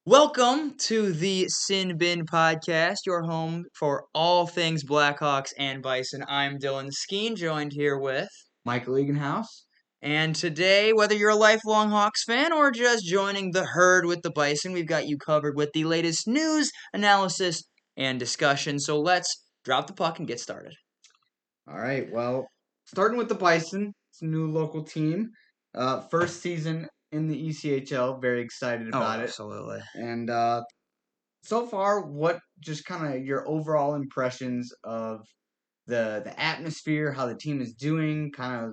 Welcome to the Sin Bin Podcast, your home for all things Blackhawks and Bison. I'm Dylan Skeen, joined here with Michael Eganhouse. and today, whether you're a lifelong Hawks fan or just joining the herd with the Bison, we've got you covered with the latest news, analysis, and discussion. So let's drop the puck and get started. All right, well, starting with the Bison, it's a new local team. First season in the ECHL, very excited about it. Absolutely. And so far, what just kind of your overall impressions of the atmosphere, how the team is doing, kind of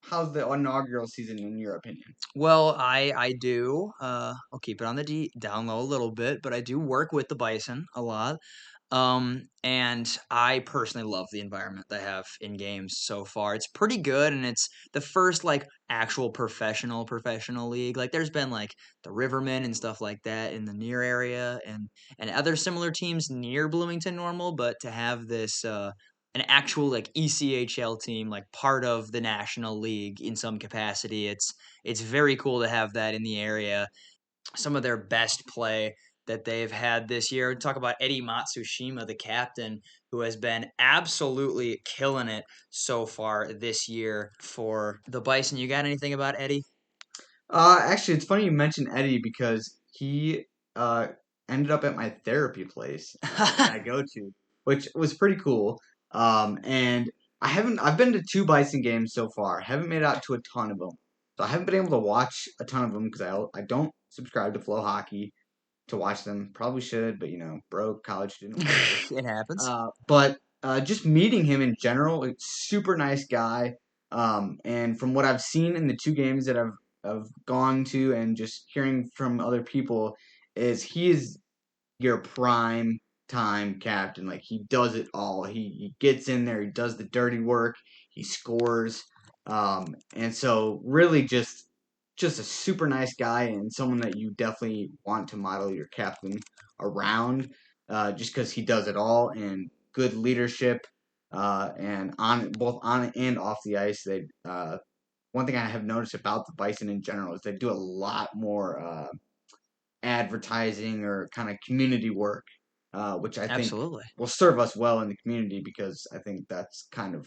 how's the inaugural season in your opinion? Well, I do. I'll keep it on the down low a little bit, but I do work with the Bison a lot. And I personally love the environment they have in games so far. It's pretty good, and it's the first like actual professional league. Like there's been like the Rivermen and stuff like that in the near area, and other similar teams near Bloomington Normal. But to have this an actual like ECHL team, like part of the National League in some capacity, it's very cool to have that in the area. Some of their best play that they've had this year. Talk about Eddie Matsushima, the captain, who has been absolutely killing it so far this year for the Bison. You got anything about Eddie? Actually, it's funny you mentioned Eddie because he uh ended up at my therapy place that I go to, which was pretty cool. And I've been to two Bison games so far. Haven't made it out to a ton of them, so I haven't been able to watch a ton of them because I don't subscribe to Flow Hockey to watch them. Probably should, but broke, college didn't work. It happens. But just meeting him in general, like, super nice guy. And from what I've seen in the two games that I've gone to, and just hearing from other people, is he is your prime time captain. Like he does it all. He gets in there. He does the dirty work. He scores. And so really just a super nice guy and someone that you definitely want to model your captain around. Just because he does it all and good leadership. And on both on and off the ice, they one thing I have noticed about the Bison in general is they do a lot more advertising or kind of community work, which I think Absolutely. will serve us well in the community because I think that's kind of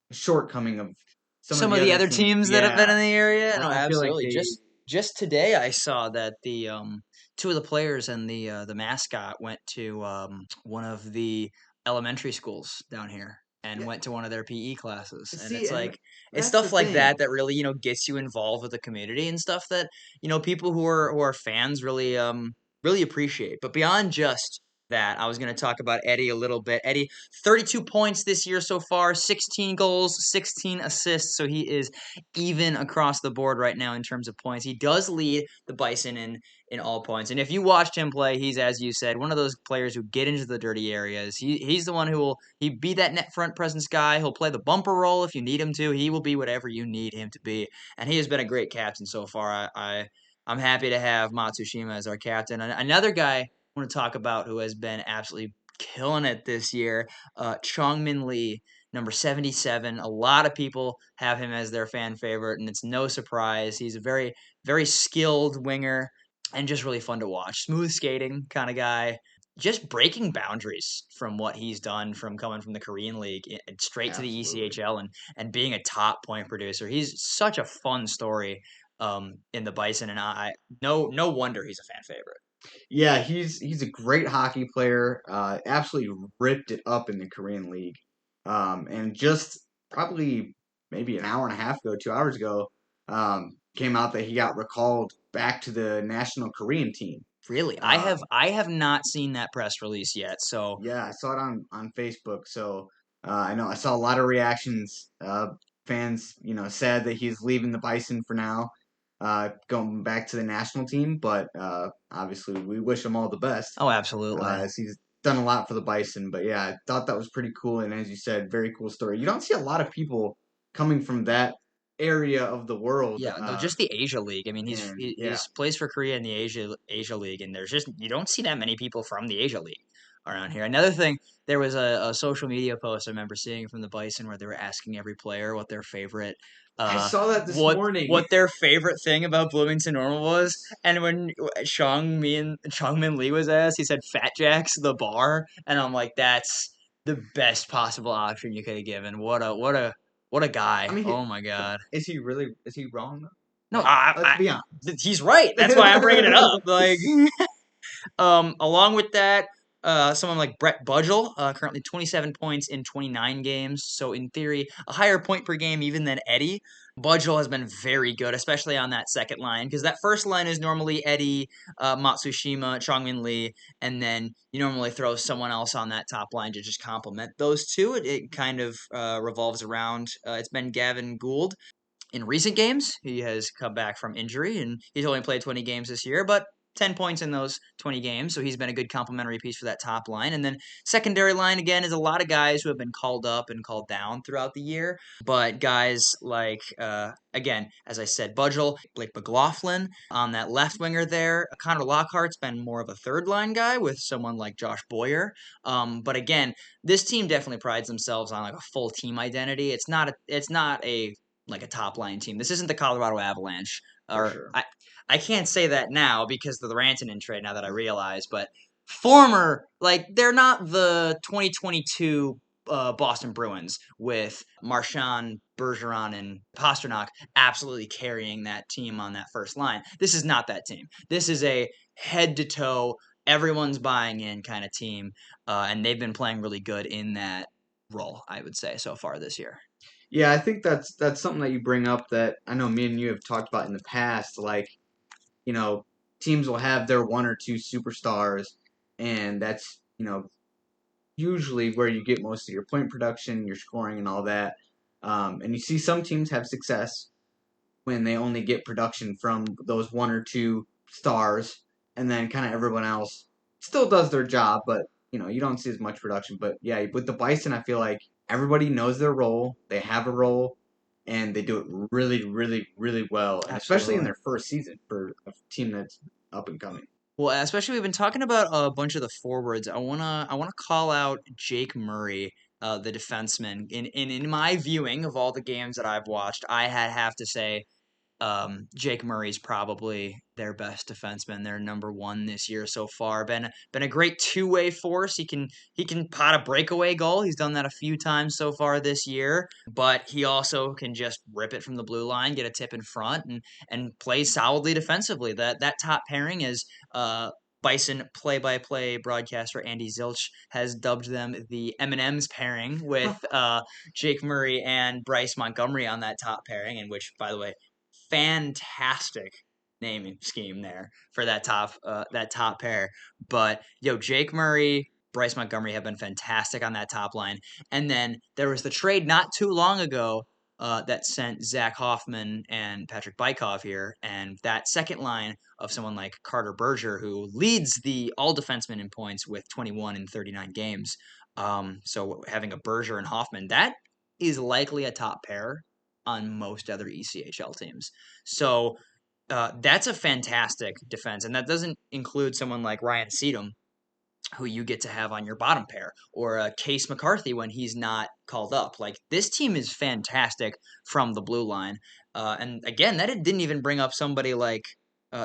a shortcoming of some of Some the of the other other teams. teams that have been Yeah, in the area, no, I feel like absolutely. they. Just today, I saw that the two of the players and the mascot went to one of the elementary schools down here and Yeah, went to one of their PE classes, and see, it's and like it's that's the stuff like thing. that really gets you involved with the community and stuff that people who are fans really appreciate. But beyond just that, I was going to talk about Eddie a little bit. Eddie, 32 points this year so far, 16 goals, 16 assists. So he is even across the board right now in terms of points. He does lead the Bison in all points. And if you watched him play, he's, as you said, one of those players who get into the dirty areas. He's the one who will he be that net front presence guy. He'll play the bumper role if you need him to. He will be whatever you need him to be. And he has been a great captain so far. I'm happy to have Matsushima as our captain. Another guy I want to talk about who has been absolutely killing it this year, Chongmin Lee, number 77. A lot of people have him as their fan favorite, and it's no surprise. He's a very, very skilled winger and just really fun to watch. Smooth skating kind of guy. Just breaking boundaries from what he's done from coming from the Korean League straight to the Absolutely. ECHL and being a top point producer. He's such a fun story in the Bison, and I no wonder he's a fan favorite. Yeah, he's a great hockey player. Absolutely ripped it up in the Korean League. And just probably maybe an hour and a half ago, 2 hours ago, came out that he got recalled back to the national Korean team. Really, Um, I have not seen that press release yet. So yeah, I saw it on Facebook. So I know I saw a lot of reactions. Fans, sad that he's leaving the Bison for now, going back to the national team. But obviously, we wish him all the best. absolutely. As he's done a lot for the Bison. But yeah, I thought that was pretty cool, and as you said, very cool story. You don't see a lot of people coming from that area of the world, Yeah, no, just the Asia League. I mean, and yeah, he's plays for Korea in the Asia League, and there's just you don't see that many people from the Asia League around here. Another thing, there was a social media post I remember seeing from the Bison where they were asking every player what their favorite I uh, saw that this morning. what their favorite thing about Bloomington Normal was, and when Chongmin Lee was asked, he said Fat Jack's the bar, and I'm like, that's the best possible option you could have given. What a I guy! mean, Oh my god! is he wrong though? No, Like, let's be he's right. That's why I'm bringing it up. Like, along with that, someone like Brett Budgel, currently 27 points in 29 games. So in theory, a higher point per game even than Eddie. Budgel has been very good, especially on that second line, because that first line is normally Eddie, Matsushima, Chongmin Lee, and then you normally throw someone else on that top line to just complement those two. It kind of revolves around. It's been Gavin Gould in recent games. He has come back from injury and he's only played 20 games this year, but 10 points in those 20 games. So he's been a good complementary piece for that top line. And then secondary line, again, is a lot of guys who have been called up and called down throughout the year. But guys like, again, as I said, Budgel, Blake McLaughlin on that left winger there. Connor Lockhart's been more of a third line guy with someone like Josh Boyer. But again, this team definitely prides themselves on like a full team identity. It's not a like a top line team. This isn't the Colorado Avalanche, for or sure. I can't say that now because of the Rantanen trade. Now that I realize, but former like they're not the 2022 Boston Bruins with Marchand, Bergeron, and Pasternak absolutely carrying that team on that first line. This is not that team. This is a head to toe, everyone's buying in kind of team, and they've been playing really good in that role. I would say so far this year. Yeah, I think that's something that you bring up that I know me and you have talked about in the past. Like, you know, teams will have their one or two superstars, and that's, usually where you get most of your point production, your scoring, and all that. And you see some teams have success when they only get production from those one or two stars, and then kind of everyone else still does their job, but you don't see as much production. But yeah, with the Bison, I feel like everybody knows their role, they have a role, and they do it really, really, really well, and especially in Absolutely. their first season for a team that's up and coming. Well, especially we've been talking about a bunch of the forwards. I wanna call out Jake Murray, the defenseman. In my viewing of all the games that I've watched, I have to say Jake Murray's probably their best defenseman. They're number one this year so far. Been a great two-way force. He can pot a breakaway goal. He's done that a few times so far this year. But he also can just rip it from the blue line, get a tip in front, and play solidly defensively. That top pairing is Bison play-by-play broadcaster Andy Zilch has dubbed them the M&M's pairing with Jake Murray and Bryce Montgomery on that top pairing, in which, by the way, fantastic naming scheme there for that top pair. But Jake Murray, Bryce Montgomery have been fantastic on that top line. And then there was the trade not too long ago that sent Zach Hoffman and Patrick Bykov here, and that second line of someone like Carter Berger, who leads the all defensemen in points with 21 in 39 games. So having a Berger and Hoffman, that is likely a top pair on most other ECHL teams. So that's a fantastic defense, and that doesn't include someone like Ryan Seedham, who you get to have on your bottom pair, or Case McCarthy when he's not called up. Like this team is fantastic from the blue line, and again, that didn't even bring up somebody like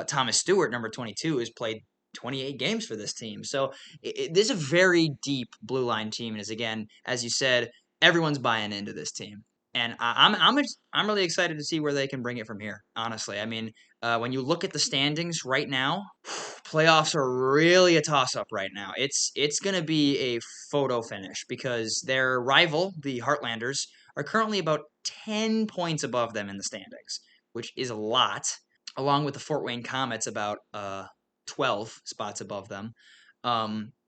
Thomas Stewart, number 22, who's played 28 games for this team. So this is a very deep blue line team, and is again, as you said, everyone's buying into this team. And I'm really excited to see where they can bring it from here. Honestly, I mean, when you look at the standings right now, playoffs are really a toss up right now. It's going to be a photo finish because their rival, the Heartlanders, are currently about 10 points above them in the standings, which is a lot, along with the Fort Wayne Comets about 12 spots above them.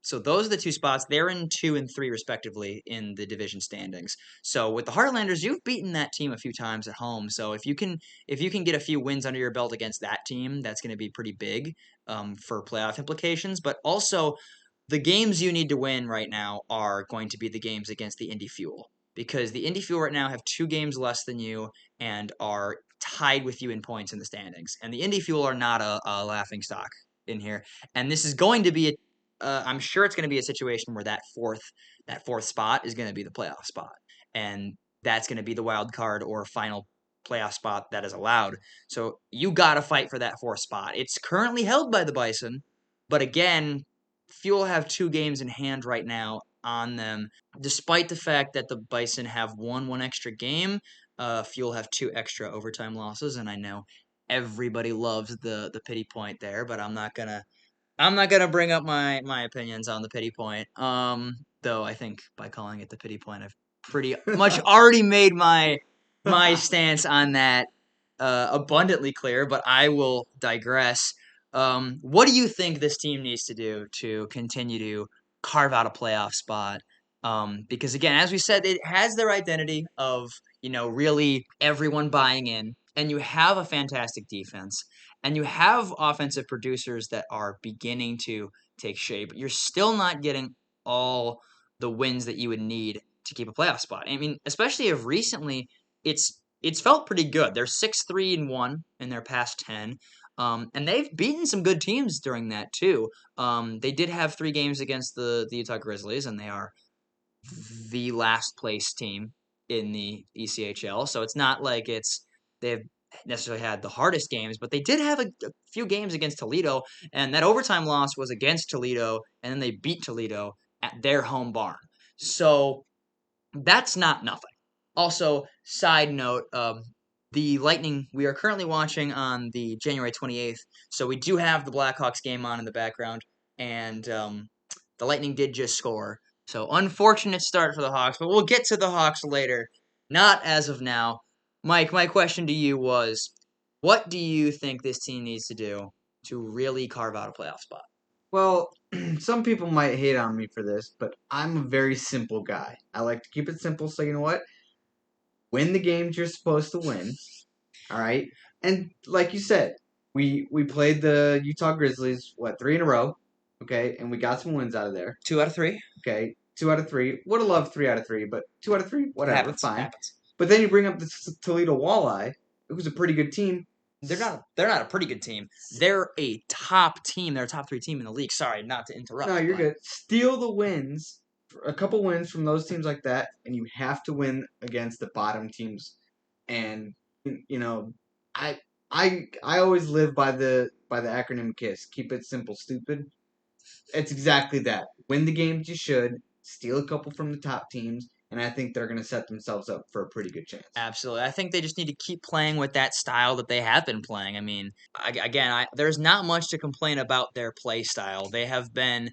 So those are the two spots. They're in 2 and 3 respectively in the division standings. So with the Heartlanders, you've beaten that team a few times at home. So if you can get a few wins under your belt against that team, that's going to be pretty big for playoff implications. But also, the games you need to win right now are going to be the games against the Indy Fuel, because the Indy Fuel right now have 2 games less than you and are tied with you in points in the standings. And the Indy Fuel are not a laughing stock in here. And this is going to be I'm sure it's going to be a situation where that fourth spot is going to be the playoff spot, and that's going to be the wild card or final playoff spot that is allowed. So you got to fight for that 4th spot. It's currently held by the Bison, but again, Fuel have 2 games in hand right now on them. Despite the fact that the Bison have won 1 extra game, Fuel have 2 extra overtime losses, and I know everybody loves the pity point there, but I'm not gonna bring up my opinions on the pity point. Though I think by calling it the pity point, I've pretty much already made my stance on that abundantly clear. But I will digress. What do you think this team needs to do to continue to carve out a playoff spot? Because again, as we said, it has their identity of really everyone buying in, and you have a fantastic defense and you have offensive producers that are beginning to take shape, you're still not getting all the wins that you would need to keep a playoff spot. I mean, especially if recently it's felt pretty good. They're 6-3-1 in their past 10. And they've beaten some good teams during that too. They did have 3 games against the Utah Grizzlies, and they are the last place team in the ECHL. So it's not like they've necessarily had the hardest games, but they did have a few games against Toledo, and that overtime loss was against Toledo, and then they beat Toledo at their home barn. So that's not nothing. Also, side note, the Lightning, we are currently watching on the January 28th, so we do have the Blackhawks game on in the background, and the Lightning did just score. So unfortunate start for the Hawks, but we'll get to the Hawks later. Not as of now. Mike, my question to you was, what do you think this team needs to do to really carve out a playoff spot? Well, some people might hate on me for this, but I'm a very simple guy. I like to keep it simple, so you know what? Win the games you're supposed to win. All right. And like you said, we played the Utah Grizzlies, 3 in a row? Okay, and we got some wins out of there. 2 out of 3. Okay, 2 out of 3. Would have loved 3 out of 3, but 2 out of 3, whatever, Happens. fine. Happens. But then you bring up the Toledo Walleye. It was a pretty good team. They're not a pretty good team. They're a top team. They're a top 3 team in the league. Sorry, not to interrupt. No, you're good. Steal the wins, a couple wins from those teams like that, and you have to win against the bottom teams. And I I always live by the acronym KISS. Keep it simple, stupid. It's exactly that. Win the games you should, steal a couple from the top teams, and I think they're going to set themselves up for a pretty good chance. Absolutely. I think they just need to keep playing with that style that they have been playing. I mean, there's not much to complain about their play style. They have been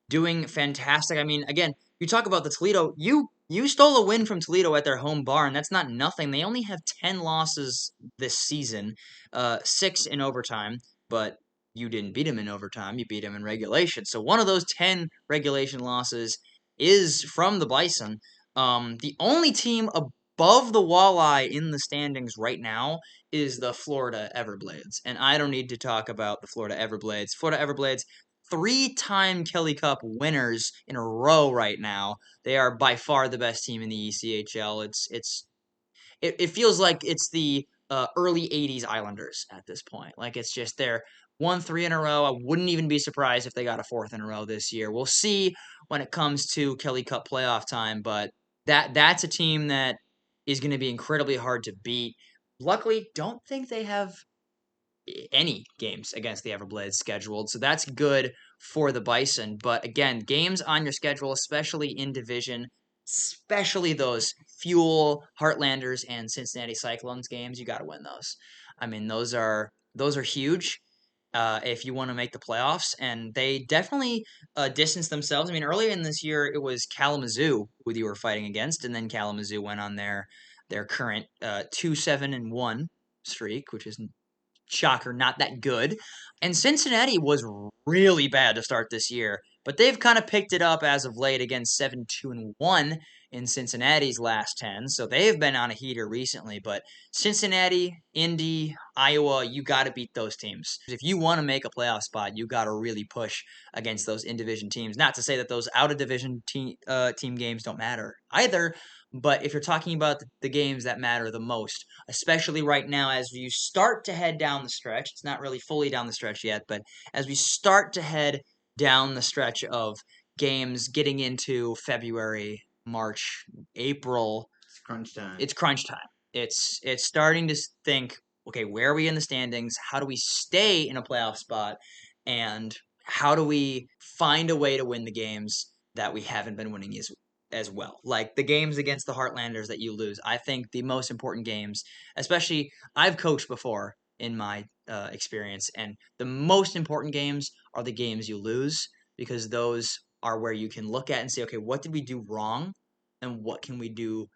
doing fantastic. I mean, again, you talk about the Toledo. You stole a win from Toledo at their home barn. That's not nothing. They only have 10 losses this season, 6 in overtime, but you didn't beat them in overtime. You beat them in regulation. So one of those 10 regulation losses is from the Bison. The only team above the Walleye in the standings right now is the Florida Everblades. And I don't need to talk about the Florida Everblades. Florida Everblades 3-time Kelly Cup winners in a row right now. They are by far the best team in the ECHL. It feels like it's the early '80s Islanders at this point. Like it's just they're won 3 in a row. I wouldn't even be surprised if they got a 4th in a row this year. We'll see when it comes to Kelly Cup playoff time, but that's a team that is going to be incredibly hard to beat. Luckily, don't think they have any games against the Everblades scheduled. So that's good for the Bison. But again, games on your schedule, especially in division, especially those Fuel, Heartlanders, and Cincinnati Cyclones games, you got to win those. I mean, those are huge. If you want to make the playoffs, and they definitely distance themselves. I mean, earlier in this year, it was Kalamazoo who you were fighting against, and then Kalamazoo went on their current 2-7-1 streak, which is shocker, not that good. And Cincinnati was really bad to start this year, but they've kind of picked it up as of late against 7-2-1 in Cincinnati's last 10. So they've been on a heater recently, but Cincinnati, Indy, Iowa, you got to beat those teams. If you want to make a playoff spot, you got to really push against those in-division teams. Not to say that those out-of-division team games don't matter either, but if you're talking about the games that matter the most, especially right now as you start to head down the stretch, it's not really fully down the stretch yet, but as we start to head down the stretch of games getting into February, March, April, It's crunch time. it's crunch time. It's starting to think, okay, where are we in the standings? How do we stay in a playoff spot? And how do we find a way to win the games that we haven't been winning as well? Like the games against the Heartlanders that you lose. I think the most important games, especially I've coached before in my experience, and the most important games are the games you lose because those are where you can look at and say, okay, what did we do wrong? And what can we do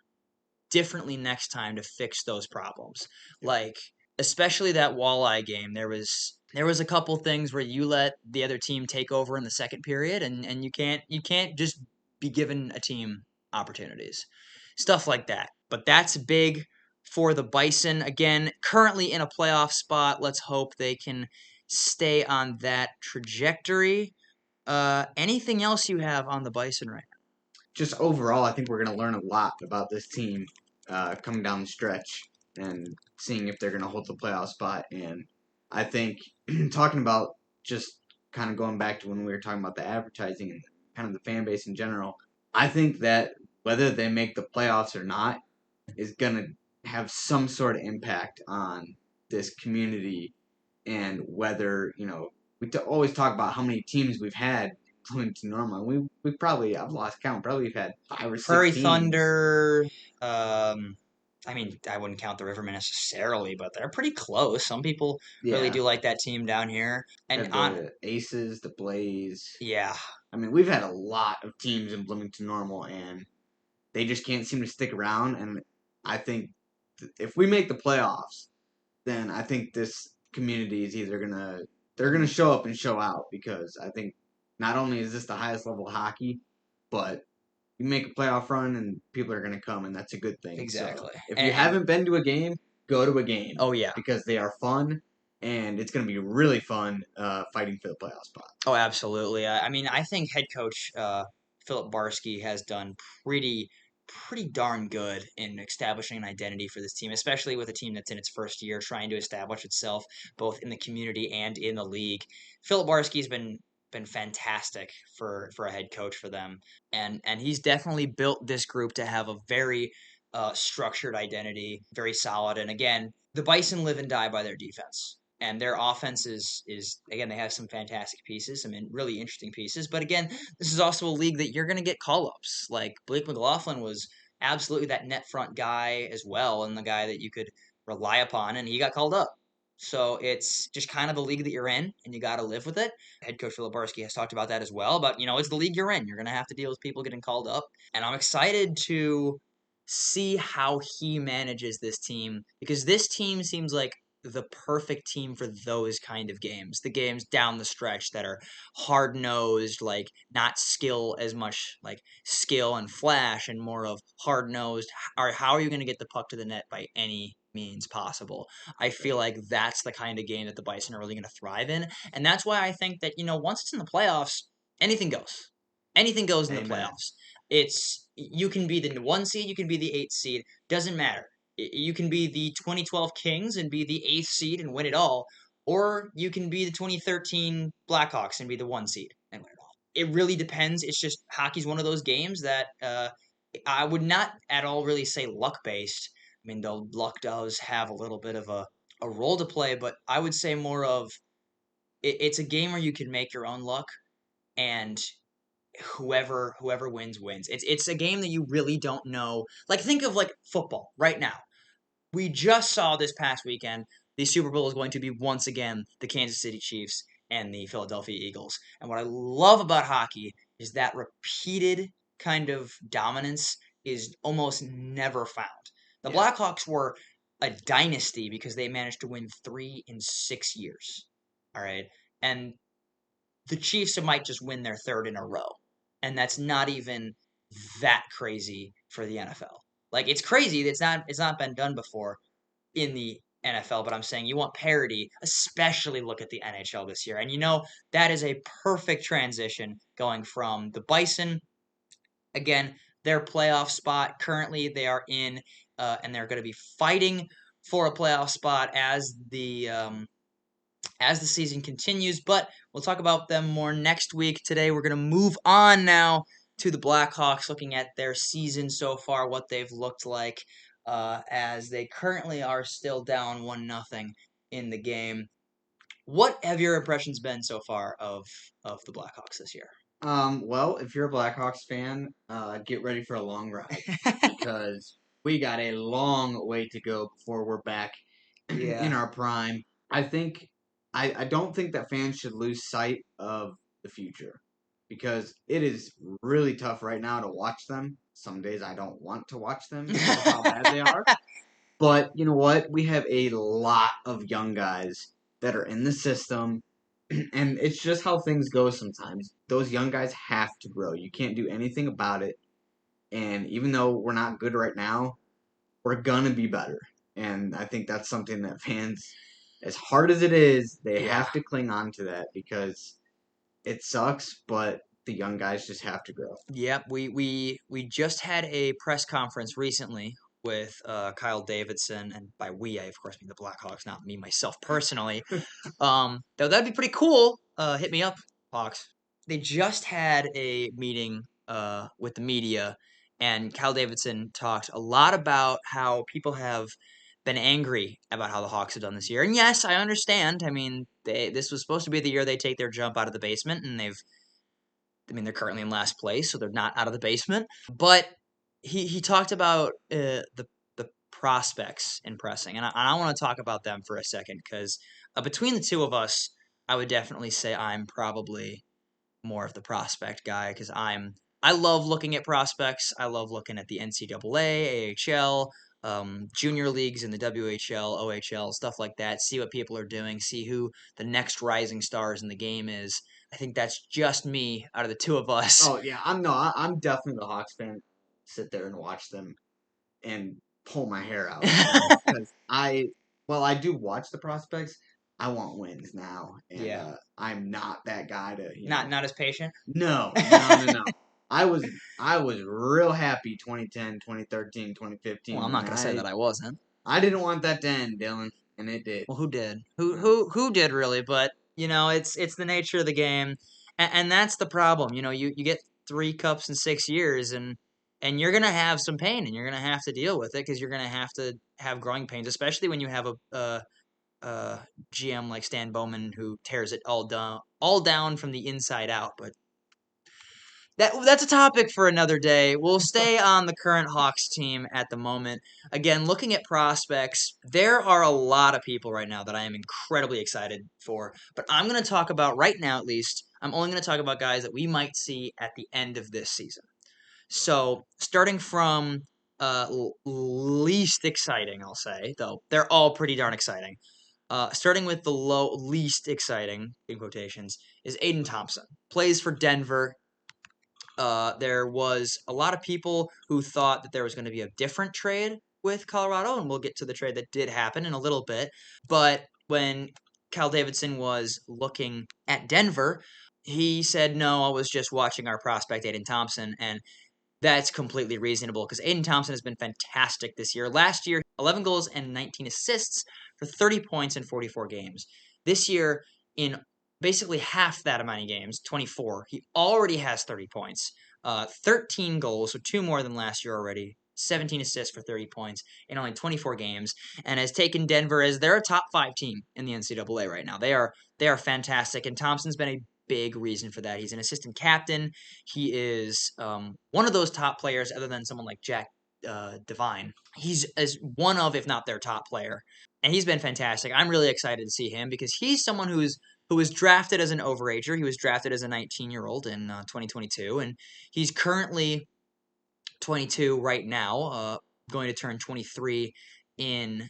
differently next time to fix those problems. Like especially that walleye game, there was a couple things where you let the other team take over in the second period, and you can't just be given a team opportunities, stuff like that. But that's big for the Bison. Again, currently in a playoff spot. Let's hope they can stay on that trajectory. Anything else you have on the Bison right Just overall, I think we're going to learn a lot about this team coming down the stretch and seeing if they're going to hold the playoff spot. And I think talking about just kind of going back to when we were talking about the advertising and kind of the fan base in general, I think that whether they make the playoffs or not is going to have some sort of impact on this community and whether, we always talk about how many teams we've had Bloomington normal. We probably, I've lost count. Probably we've had 5 or 6 Prairie teams. Thunder. I mean, I wouldn't count the Rivermen necessarily, but they're pretty close. Some people really Yeah, do like that team down here. And had on, the Aces, the Blaze. yeah, I mean, we've had a lot of teams in Bloomington normal, and they just can't seem to stick around. And I think if we make the playoffs, then I think this community is either they're gonna show up and show out because I think not only is this the highest level of hockey, but you make a playoff run and people are going to come, and that's a good thing. So exactly. if you And haven't been to a game, go to a game oh yeah, because they are fun, and it's going to be really fun fighting for the playoff spot. oh absolutely. I mean, I think head coach Philip Barsky has done pretty darn good in establishing an identity for this team, especially with a team that's in its first year, trying to establish itself both in the community and in the league. Philip Barsky's been fantastic for a head coach for them, and he's definitely built this group to have a very structured identity, very solid. And again, the Bison live and die by their defense. And their offense is again, they have some fantastic pieces, some really interesting pieces. But again, this is also a league that you're going to get call ups. Like Blake McLaughlin was absolutely that net front guy as well, and the guy that you could rely upon, and he got called up. So it's just kind of the league that you're in, and you got to live with it. Head coach Filibarski has talked about that as well. But it's the league you're in. You're going to have to deal with people getting called up, and I'm excited to see how he manages this team because this team seems like the perfect team for those kind of games. The games down the stretch that are hard nosed, like not skill as much, like skill and flash, and more of hard nosed. Or how are you going to get the puck to the net by any means possible? I feel like that's the kind of game that the Bison are really going to thrive in, and that's why I think that once it's in the playoffs, anything goes. Anything goes in the Amen. playoffs. It's you can be the 1 seed, you can be the 8th seed, doesn't matter. You can be the 2012 Kings and be the 8th seed and win it all, or you can be the 2013 Blackhawks and be the 1 seed and win it all. It really depends. It's just hockey's one of those games that I would not at all really say luck based. I mean, though luck does have a little bit of a role to play, but I would say more of it's a game where you can make your own luck, and whoever wins. It's a game that you really don't know. Like think of like football right now. We just saw this past weekend the Super Bowl is going to be once again the Kansas City Chiefs and the Philadelphia Eagles. And what I love about hockey is that repeated kind of dominance is almost never found. The Yeah. Blackhawks were a dynasty because they managed to win 3 in 6 years. All right. And the Chiefs might just win their third in a row. And that's not even that crazy for the NFL. Like it's crazy. It's not been done before in the NFL, but I'm saying you want parity, especially look at the NHL this year. And that is a perfect transition going from the Bison again, their playoff spot. Currently they are in and they're going to be fighting for a playoff spot as the season continues, but we'll talk about them more next week. Today, we're going to move on now to the Blackhawks, looking at their season so far, what they've looked like. as they currently are still down 1-0 in the game. What have your impressions been so far of the Blackhawks this year? Well, if you're a Blackhawks fan, get ready for a long ride because we got a long way to go before we're back in Yeah. our prime. I think I don't think that fans should lose sight of the future because it is really tough right now to watch them. Some days I don't want to watch them because of how bad they are. But you know what? We have a lot of young guys that are in the system, and it's just how things go sometimes. Those young guys have to grow. You can't do anything about it. And even though we're not good right now, we're gonna be better. And I think that's something that fans, as hard as it is, they Yeah. have to cling on to that because it sucks, but the young guys just have to grow. Yep, we just had a press conference recently with Kyle Davidson, and by we, I of course mean the Blackhawks, not me myself personally. Though that'd be pretty cool. Hit me up, Hawks. They just had a meeting with the media, and Kyle Davidson talked a lot about how people have been angry about how the Hawks have done this year. And yes, I understand. I mean, this was supposed to be the year they take their jump out of the basement, and they're currently in last place, so they're not out of the basement. But he talked about the prospects in pressing, and I want to talk about them for a second because between the two of us, I would definitely say I'm probably more of the prospect guy because I love looking at prospects. I love looking at the NCAA, AHL, junior leagues in the WHL, OHL, stuff like that. See what people are doing. See who the next rising stars in the game is. I think that's just me out of the two of us. Oh yeah, I'm definitely the Hawks fan. Sit there and watch them and pull my hair out, because I do watch the prospects. I want wins now, and Yeah, I'm not that guy to not as patient. No, no, no, no. I was real happy 2010, 2013, Well, 2015, I'm and not gonna say that I wasn't. I didn't want that to end, Dylan, and it did. Well, who did? Uh, Who did really? But it's the nature of the game, and that's the problem. You get 3 cups in 6 years, and you're gonna have some pain, and you're gonna have to deal with it because you're gonna have to have growing pains, especially when you have a GM like Stan Bowman who tears it all down from the inside out. But that's a topic for another day. We'll stay on the current Hawks team at the moment. Again, looking at prospects, there are a lot of people right now that I am incredibly excited for. But I'm going to talk about, right now at least, I'm only going to talk about guys that we might see at the end of this season. So, starting from least exciting, I'll say, though they're all pretty darn exciting. Starting with the least exciting, in quotations, is Aiden Thompson. Plays for Denver. There was a lot of people who thought that there was going to be a different trade with Colorado, and we'll get to the trade that did happen in a little bit. But when Cal Davidson was looking at Denver, he said, "No, I was just watching our prospect Aiden Thompson," and that's completely reasonable because Aiden Thompson has been fantastic this year. Last year, 11 goals and 19 assists for 30 points in 44 games. This year, in basically half that amount of games, 24, he already has 30 points, 13 goals, so 2 more than last year already. 17 assists for 30 points in only 24 games, and has taken Denver as their top 5 team in the NCAA right now. They are fantastic, and Thompson's been a big reason for that. He's an assistant captain. He is one of those top players, other than someone like Jack Devine. He's as one of, if not their top player, and he's been fantastic. I'm really excited to see him because he's someone who was drafted as an overager. He was drafted as a 19-year-old in 2022, and he's currently 22 right now, going to turn 23 in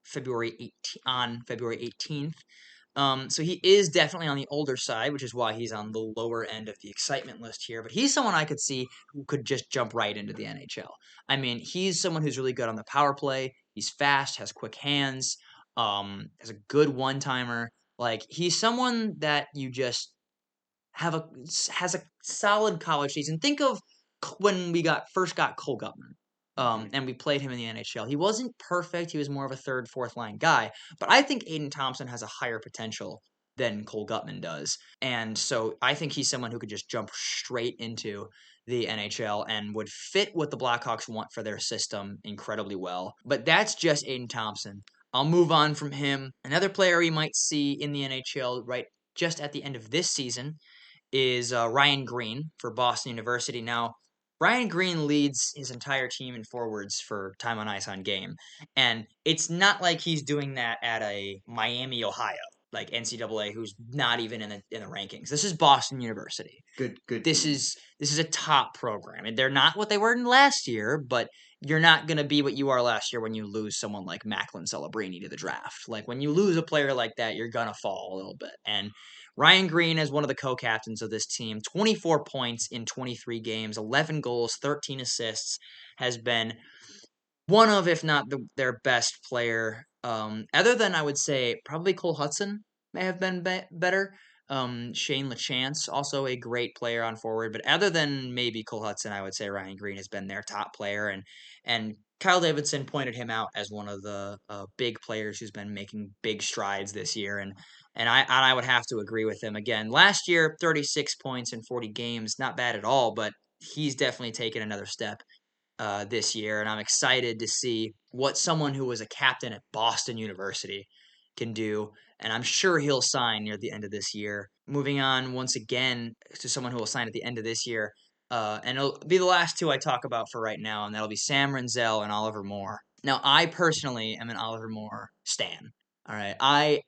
February 18th. So he is definitely on the older side, which is why he's on the lower end of the excitement list here. But he's someone I could see who could just jump right into the NHL. I mean, he's someone who's really good on the power play. He's fast, has quick hands, has a good one-timer. Like he's someone that you just has a solid college season. Think of when we first got Cole Gutman. mhm. And we played him in the NHL. He wasn't perfect. He was more of a third, fourth line guy. But I think Aiden Thompson has a higher potential than Cole Gutman does. And so I think he's someone who could just jump straight into the NHL and would fit what the Blackhawks want for their system incredibly well. But that's just Aiden Thompson. I'll move on from him. Another player you might see in the NHL right just at the end of this season is Ryan Green for Boston University. Now, Ryan Green leads his entire team in forwards for time on ice on game. And it's not like he's doing that at a Miami, Ohio, like NCAA, who's not even in the rankings. This is Boston University. Good This team. is a top program. And they're not what they were in last year, but you're not going to be what you are last year when you lose someone like Macklin Celebrini to the draft. Like when you lose a player like that, you're going to fall a little bit. And Ryan Green is one of the co-captains of this team. 24 points in 23 games, 11 goals, 13 assists, has been one of, if not their best player. Other than I would say probably Cole Hudson may have been better. Shane LaChance, also a great player on forward, but other than maybe Cole Hudson, I would say Ryan Green has been their top player, and Kyle Davidson pointed him out as one of the big players who's been making big strides this year, and I would have to agree with him again. Last year, 36 points in 40 games, not bad at all, but he's definitely taken another step this year, and I'm excited to see what someone who was a captain at Boston University can do. And I'm sure he'll sign near the end of this year. Moving on once again to someone who will sign at the end of this year, and it'll be the last two I talk about for right now, and that'll be Sam Renzel and Oliver Moore. Now, I personally am an Oliver Moore stan. All right,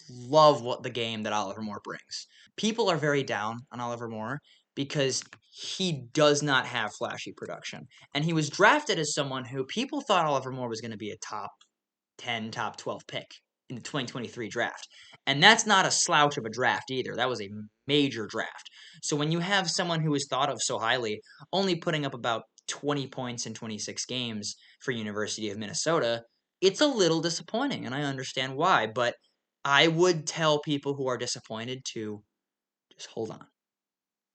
love what the game that Oliver Moore brings. People are very down on Oliver Moore because he does not have flashy production. And he was drafted as someone who people thought Oliver Moore was going to be a top 10, top 12 pick in the 2023 draft. And that's not a slouch of a draft either. That was a major draft. So when you have someone who is thought of so highly, only putting up about 20 points in 26 games for University of Minnesota, it's a little disappointing, and I understand why. But I would tell people who are disappointed to just hold on.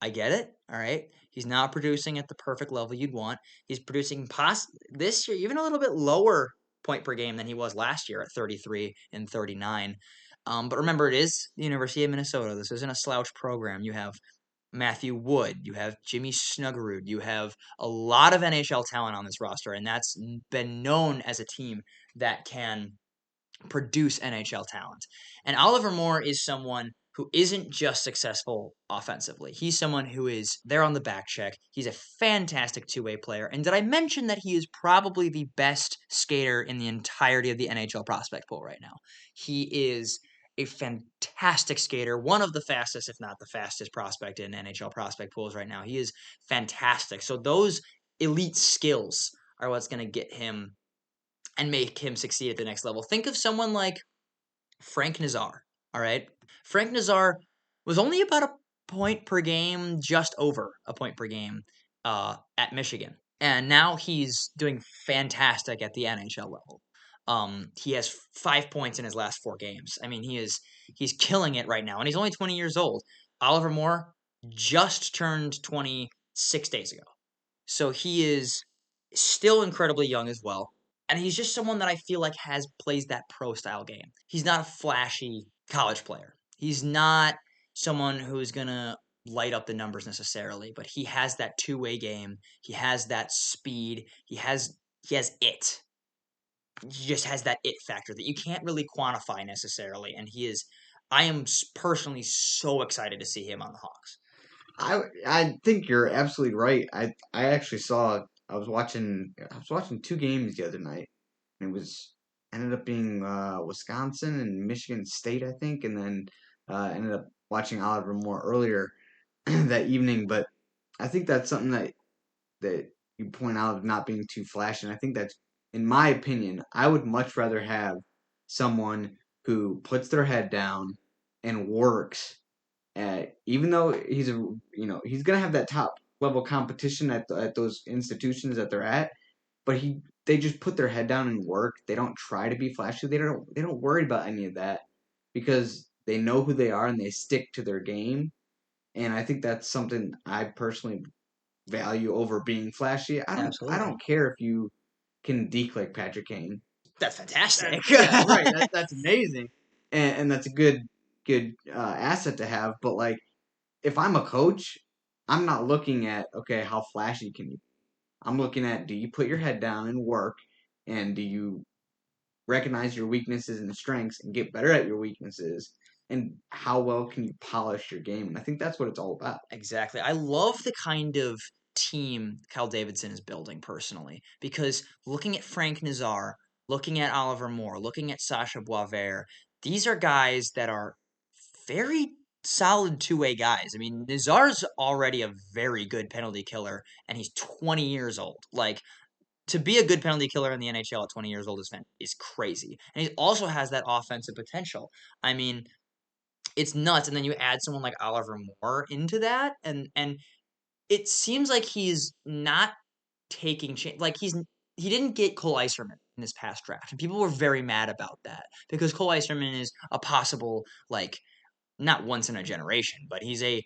I get it. All right. He's not producing at the perfect level you'd want. He's producing this year even a little bit lower point per game than he was last year at 33 and 39. But remember, it is the University of Minnesota. This isn't a slouch program. You have Matthew Wood, you have Jimmy Snuggerud, you have a lot of NHL talent on this roster, and that's been known as a team that can produce NHL talent. And Oliver Moore is someone who isn't just successful offensively. He's someone who is there on the back check. He's a fantastic two-way player. And did I mention that he is probably the best skater in the entirety of the NHL prospect pool right now? He is a fantastic skater, one of the fastest, if not the fastest prospect in NHL prospect pools right now. He is fantastic. So those elite skills are what's going to get him and make him succeed at the next level. Think of someone like Frank Nazar. All right. Frank Nazar was only about a point per game, just over a point per game at Michigan. And now he's doing fantastic at the NHL level. He has 5 points in his last 4 games. I mean, he's killing it right now, and he's only 20 years old. Oliver Moore just turned 20 6 days ago, so he is still incredibly young as well. And he's just someone that I feel like plays that pro style game. He's not a flashy college player. He's not someone who's gonna light up the numbers necessarily, but he has that two-way game. He has that speed. He has it. He just has that it factor that you can't really quantify necessarily. And I am personally so excited to see him on the Hawks. I think you're absolutely right. I actually saw I was watching two games the other night. It was ended up being Wisconsin and Michigan State, I think, and then ended up watching Oliver Moore earlier that evening. But I think that's something that you point out of not being too flashy. And I think that's, in my opinion, I would much rather have someone who puts their head down and works. Even though he's gonna have that top level competition at those institutions that they're at, but they just put their head down and work. They don't try to be flashy. They don't worry about any of that because they know who they are and they stick to their game. And I think that's something I personally value over being flashy. I Absolutely. don't care if you can deke like Patrick Kane. That's fantastic. Yeah, right. That's amazing, and that's a good good asset to have. But like, if I'm a coach, I'm not looking at okay, how flashy can you? I'm looking at do you put your head down and work, and do you recognize your weaknesses and strengths and get better at your weaknesses, and how well can you polish your game? And I think that's what it's all about. Exactly. I love the kind of team Cal Davidson is building personally because looking at Frank Nazar, looking at Oliver Moore, looking at Sasha Boisvert, these are guys that are very solid two-way guys. I mean, Nazar's already a very good penalty killer and he's 20 years old. Like to be a good penalty killer in the NHL at 20 years old is crazy. And he also has that offensive potential. I mean, it's nuts. And then you add someone like Oliver Moore into that, and it seems like he's not taking like he didn't get Cole Iserman in this past draft, and people were very mad about that because Cole Iserman is a possible like not once in a generation, but he's a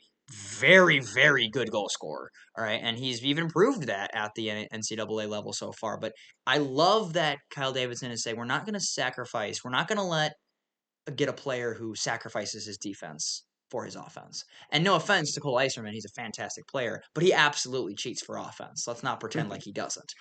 very good goal scorer. All right, and he's even proved that at the NCAA level so far. But I love that Kyle Davidson is saying we're not going to sacrifice, we're not going to let get a player who sacrifices his defense for his offense. And no offense to Cole Iserman, he's a fantastic player, but he absolutely cheats for offense. Let's not pretend like he doesn't.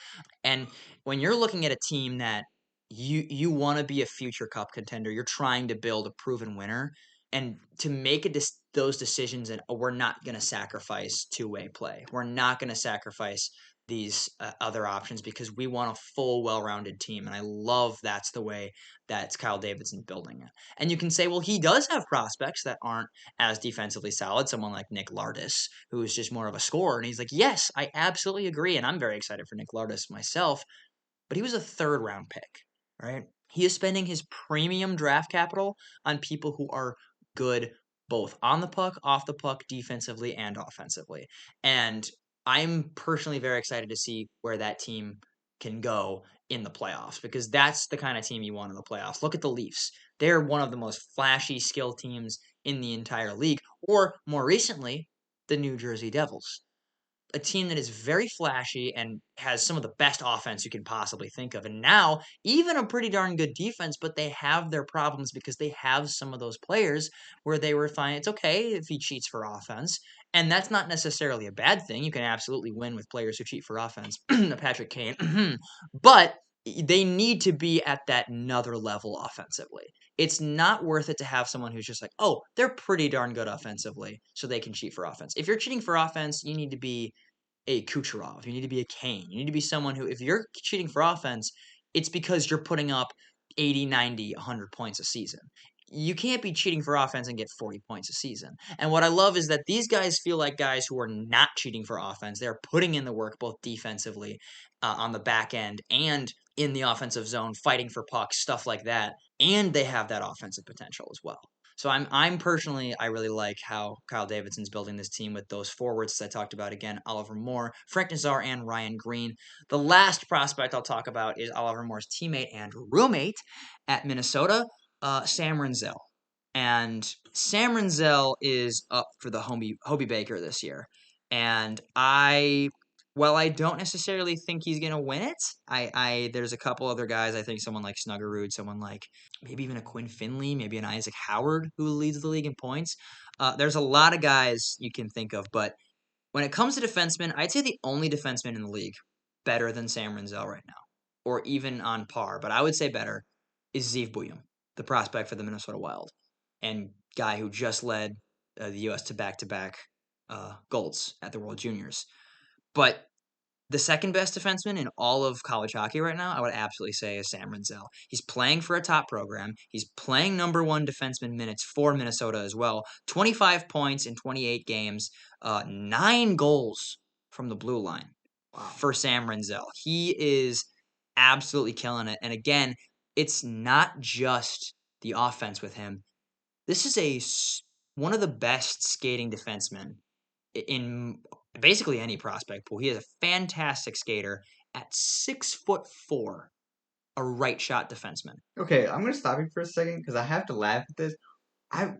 And when you're looking at a team that you want to be a future cup contender, you're trying to build a proven winner, and to make those decisions, and we're not going to sacrifice two-way play. We're not going to sacrifice these other options because we want a full, well-rounded team. And I love that's the way that's Kyle Davidson building it. And you can say, well, he does have prospects that aren't as defensively solid. Someone like Nick Lardis, who is just more of a scorer. And he's like, yes, I absolutely agree. And I'm very excited for Nick Lardis myself. But he was a third round pick, right? He is spending his premium draft capital on people who are good both on the puck, off the puck, defensively, and offensively. And I'm personally very excited to see where that team can go in the playoffs because that's the kind of team you want in the playoffs. Look at the Leafs. They're one of the most flashy skill teams in the entire league, or more recently, the New Jersey Devils, a team that is very flashy and has some of the best offense you can possibly think of. And now, even a pretty darn good defense, but they have their problems because they have some of those players where they were fine. It's okay if he cheats for offense. And that's not necessarily a bad thing. You can absolutely win with players who cheat for offense. Patrick Kane. But they need to be at that another level offensively. It's not worth it to have someone who's just like, oh, they're pretty darn good offensively, so they can cheat for offense. If you're cheating for offense, you need to be a Kucherov. You need to be a Kane. You need to be someone who, if you're cheating for offense, it's because you're putting up 80, 90, 100 points a season. You can't be cheating for offense and get 40 points a season. And what I love is that these guys feel like guys who are not cheating for offense. They're putting in the work both defensively on the back end and in the offensive zone, fighting for pucks, stuff like that. And they have that offensive potential as well. So I'm personally, I really like how Kyle Davidson's building this team with those forwards I talked about again, Oliver Moore, Frank Nazar, and Ryan Green. The last prospect I'll talk about is Oliver Moore's teammate and roommate at Minnesota, Sam Renzel. And Sam Renzel is up for the Hobie Baker this year. And while I don't necessarily think he's gonna win it, there's a couple other guys. I think someone like Snuggerud, someone like maybe even a Quinn Finley, maybe an Isaac Howard who leads the league in points. There's a lot of guys you can think of, but when it comes to defensemen, I'd say the only defenseman in the league better than Sam Renzel right now, or even on par, but I would say better, is Zeev Buyum, the prospect for the Minnesota Wild, and guy who just led the U.S. to back-to-back golds at the World Juniors. But the second best defenseman in all of college hockey right now, I would absolutely say, is Sam Renzel. He's playing for a top program. He's playing number one defenseman minutes for Minnesota as well. 25 points in 28 games, 9 goals from the blue line for Sam Renzel. He is absolutely killing it. And again, it's not just the offense with him. This is one of the best skating defensemen in basically any prospect pool. He is a fantastic skater at 6'4", a right shot defenseman. Okay, I'm gonna stop you for a second because I have to laugh at this. I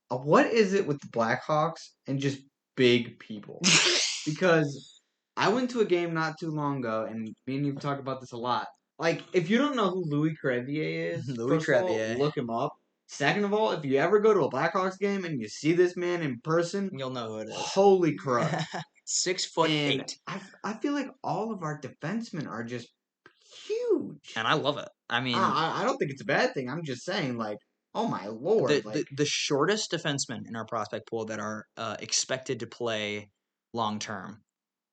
what is it with the Blackhawks and just big people? Because I went to a game not too long ago, and me and you've talked about this a lot. Like, if you don't know who Louis Crevier is, Louis first of all, Crevier. look him up. Second of all, if you ever go to a Blackhawks game and you see this man in person, You'll know who it holy crud. is. 6'8", And I feel like all of our defensemen are just huge. and I love it. I mean, I don't think it's a bad thing. I'm just saying, like, oh my lord, the shortest defensemen in our prospect pool that are expected to play long term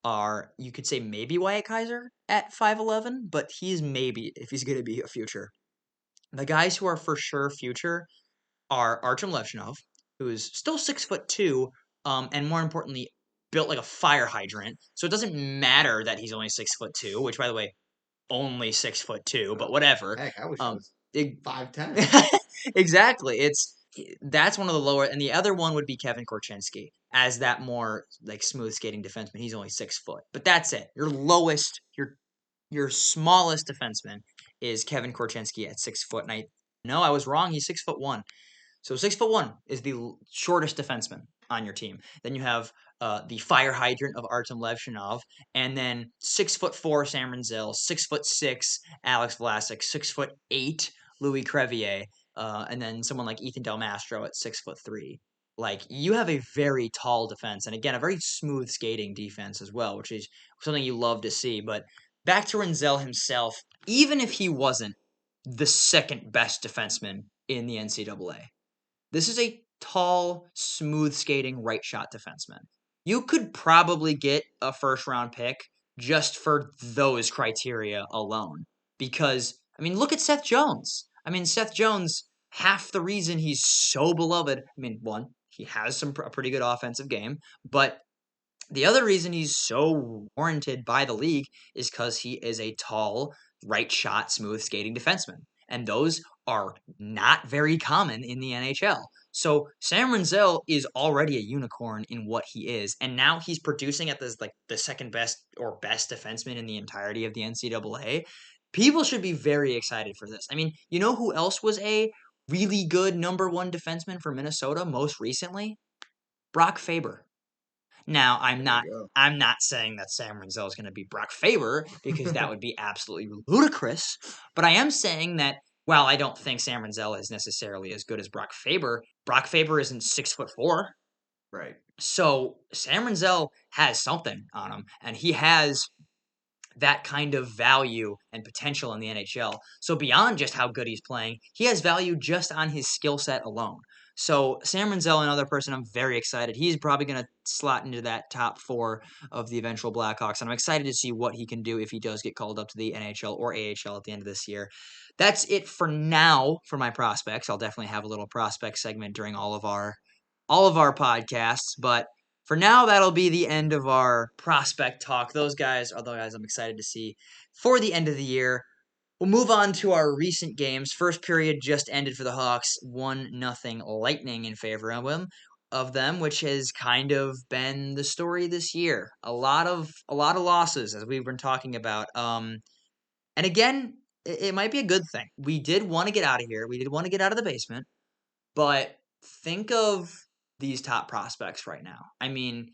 are, you could say, maybe Wyatt Kaiser at 5'11", but he's maybe, if he's going to be a future. The guys who are for sure future are Artem Levshinov, who is still 6'2", and more importantly, built like a fire hydrant. So it doesn't matter that he's only 6'2", which, by the way, only 6'2", but whatever. heck, I wish I Um, was it, 5'10". exactly. That's one of the lower, and the other one would be Kevin Korchinski as that more like smooth skating defenseman. He's only 6 foot, but that's it. Your smallest defenseman is Kevin Korchinski at 6 foot, and I was wrong. He's 6'1". So 6'1" is the shortest defenseman on your team. Then you have the fire hydrant of Artem Levshinov, and then 6'4" Sam Renzel, 6'6" Alex Vlasic, 6'8" Louis Crevier, and then someone like Ethan Del Mastro at 6'3". Like, you have a very tall defense, and again, a very smooth skating defense as well, which is something you love to see. But back to Renzel himself, even if he wasn't the second best defenseman in the NCAA, this is a tall, smooth skating right shot defenseman. You could probably get a first round pick just for those criteria alone. Because, I mean, look at Seth Jones. I mean, Seth Jones, half the reason he's so beloved, I mean, one, he has a pretty good offensive game, but the other reason he's so warranted by the league is because he is a tall, right shot, smooth skating defenseman. And those are not very common in the NHL. So Sam Renzel is already a unicorn in what he is. And now he's producing at this, like, the second best or best defenseman in the entirety of the NCAA. People should be very excited for this. I mean, you know who else was a really good number one defenseman for Minnesota most recently? Brock Faber. Now, I'm There you not go. I'm not saying that Sam Renzel is going to be Brock Faber, because that would be absolutely ludicrous. But I am saying that while I don't think Sam Renzel is necessarily as good as Brock Faber isn't 6'4". Right. So Sam Renzel has something on him, and he has that kind of value and potential in the NHL. So beyond just how good he's playing, he has value just on his skill set alone. So Sam Renzel, another person I'm very excited. He's probably going to slot into that top four of the eventual Blackhawks, and I'm excited to see what he can do if he does get called up to the NHL or AHL at the end of this year. That's it for now for my prospects. I'll definitely have a little prospect segment during all of our podcasts, but for now, that'll be the end of our prospect talk. Those guys are the guys I'm excited to see for the end of the year. We'll move on to our recent games. First period just ended for the Hawks, 1-0 Lightning in favor of them, which has kind of been the story this year. A lot of losses, as we've been talking about. And again, it might be a good thing. We did want to get out of here. We did want to get out of the basement, but think of these top prospects right now. I mean,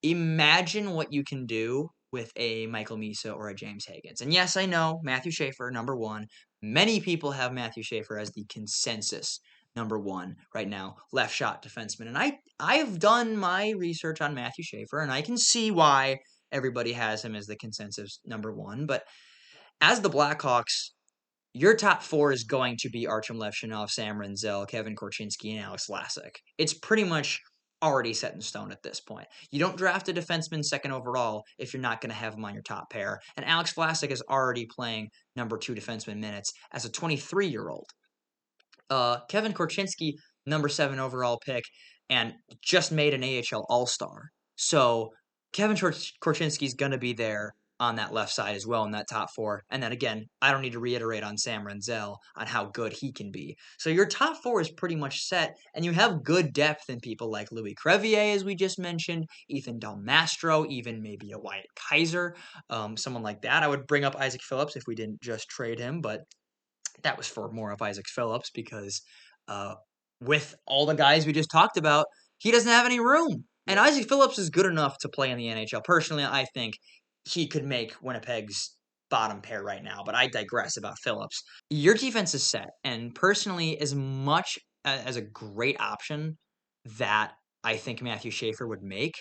imagine what you can do with a Michael Misa or a James Higgins. And yes, I know Matthew Schaefer, number one. Many people have Matthew Schaefer as the consensus number one right now, left shot defenseman. And I've done my research on Matthew Schaefer, and I can see why everybody has him as the consensus number one. But as the Blackhawks, your top four is going to be Artem Levshinov, Sam Renzel, Kevin Korchinski, and Alex Vlasic. It's pretty much already set in stone at this point. You don't draft a defenseman second overall if you're not going to have him on your top pair. And Alex Vlasic is already playing number two defenseman minutes as a 23-year-old. Kevin Korchinski, number 7 overall pick, and just made an AHL All-Star. So Kevin Korchinski is going to be there on that left side as well in that top four. And then again, I don't need to reiterate on Sam Renzel on how good he can be. So your top four is pretty much set, and you have good depth in people like Louis Crevier, as we just mentioned, Ethan Del Mastro, even maybe a Wyatt Kaiser, someone like that. I would bring up Isaac Phillips if we didn't just trade him, but that was for more of Isaac Phillips because uh, with all the guys we just talked about, he doesn't have any room. And Isaac Phillips is good enough to play in the NHL. Personally, I think he could make Winnipeg's bottom pair right now, but I digress about Phillips. Your defense is set, and personally, as much as a great option that I think Matthew Schaefer would make,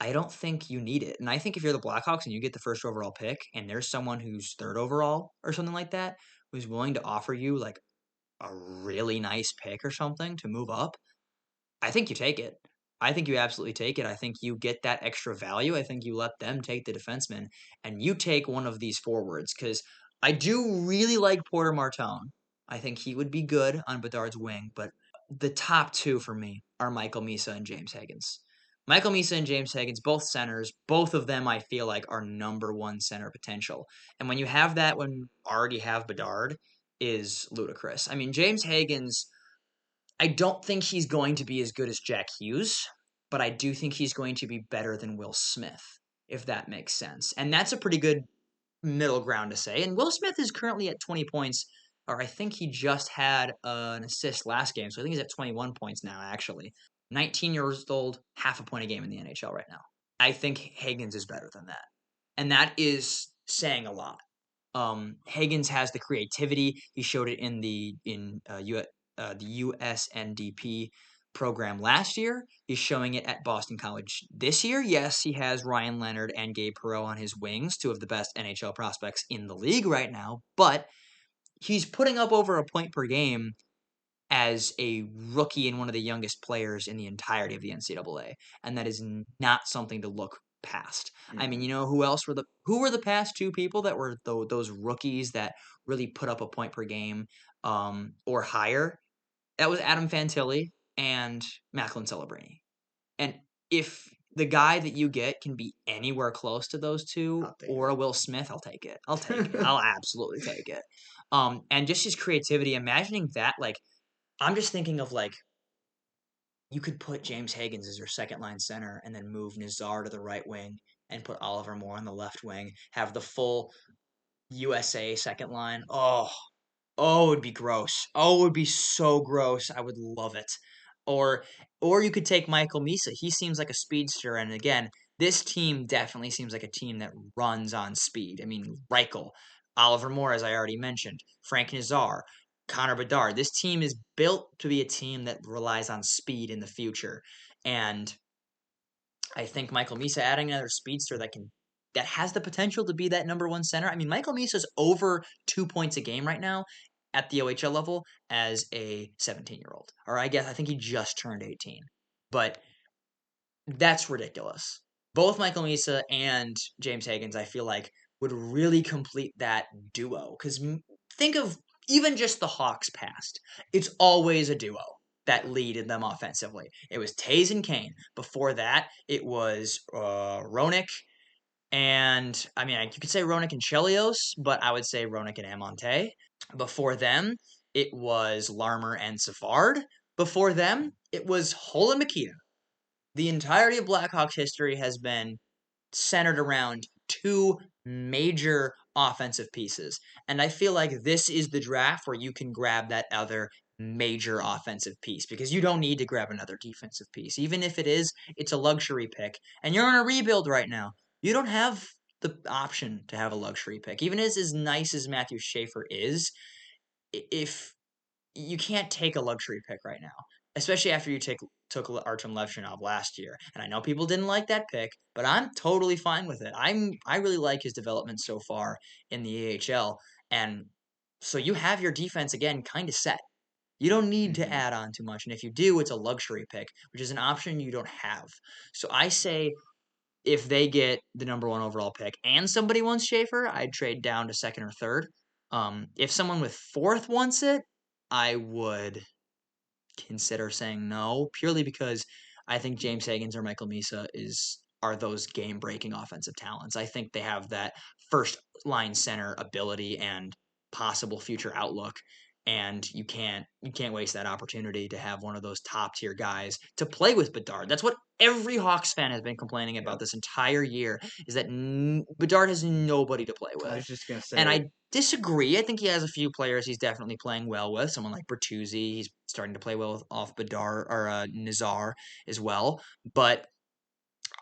I don't think you need it. And I think if you're the Blackhawks and you get the first overall pick, and there's someone who's third overall or something like that, who's willing to offer you like a really nice pick or something to move up, I think you take it. I think you absolutely take it. I think you get that extra value. I think you let them take the defenseman and you take one of these forwards because I do really like Porter Martone. I think he would be good on Bedard's wing, but the top two for me are Michael Misa and James Higgins. Michael Misa and James Higgins, both centers, both of them I feel like are number one center potential. And when you have that, when you already have Bedard, is ludicrous. I mean, James Higgins, I don't think he's going to be as good as Jack Hughes, but I do think he's going to be better than Will Smith, if that makes sense. And that's a pretty good middle ground to say. And Will Smith is currently at 20 points, or I think he just had an assist last game, so I think he's at 21 points now, actually. 19 years old, half a point a game in the NHL right now. I think Higgins is better than that. And that is saying a lot. Higgins has the creativity. He showed it in the USNDP program last year. He's showing it at Boston College this year. Yes, he has Ryan Leonard and Gabe Perreault on his wings, two of the best NHL prospects in the league right now. But he's putting up over a point per game as a rookie and one of the youngest players in the entirety of the NCAA, and that is not something to look past. I mean, Mm-hmm. you know who were the past two people that were those rookies that really put up a point per game or higher? That was Adam Fantilli and Macklin Celebrini. And if the guy that you get can be anywhere close to those two I'll take or a Will Smith, I'll take it. I'll take it. it. I'll absolutely take it. And just his creativity, imagining that, like, I'm just thinking of like you could put James Higgins as your second line center and then move Nazar to the right wing and put Oliver Moore on the left wing. Have the full USA second line. Oh, it would be gross. Oh, it would be so gross. I would love it. Or or you could take Michael Misa. He seems like a speedster, and again, this team definitely seems like a team that runs on speed. I mean, Reichel, Oliver Moore, as I already mentioned, Frank Nazar, Connor Bedard. This team is built to be a team that relies on speed in the future, and I think Michael Misa adding another speedster that has the potential to be that number one center. I mean, Michael Misa's over 2 points a game right now at the OHL level as a 17-year-old. Or I think he just turned 18. But that's ridiculous. Both Michael Misa and James Higgins, I feel like, would really complete that duo. Because think of even just the Hawks past. It's always a duo that leaded them offensively. It was Tays and Kane. Before that, it was Roenick and, I mean, you could say Roenick and Chelios, but I would say Roenick and Amonte. Before them, it was Larmer and Savard. Before them, it was Hola Makita. The entirety of Blackhawks history has been centered around two major offensive pieces. And I feel like this is the draft where you can grab that other major offensive piece because you don't need to grab another defensive piece. Even if it is, it's a luxury pick. And you're on a rebuild right now. You don't have the option to have a luxury pick. Even as nice as Matthew Schaefer is, if you can't take a luxury pick right now, especially after you took Artem Levshinov last year. And I know people didn't like that pick, but I'm totally fine with it. I really like his development so far in the AHL, and so you have your defense again kind of set. You don't need to Mm-hmm. add on too much, and if you do, it's a luxury pick, which is an option you don't have. So I say if they get the number one overall pick and somebody wants Schaefer, I'd trade down to second or third. If someone with fourth wants it, I would consider saying no, purely because I think James Higgins or Michael Misa are those game breaking offensive talents. I think they have that first line center ability and possible future outlook. And you can't waste that opportunity to have one of those top tier guys to play with Bedard. That's what every Hawks fan has been complaining about Yep. this entire year is that Bedard has nobody to play I with. was just gonna And say. I disagree. I think he has a few players he's definitely playing well with. Someone like Bertuzzi, he's starting to play well with off Bedard or Nazar as well. But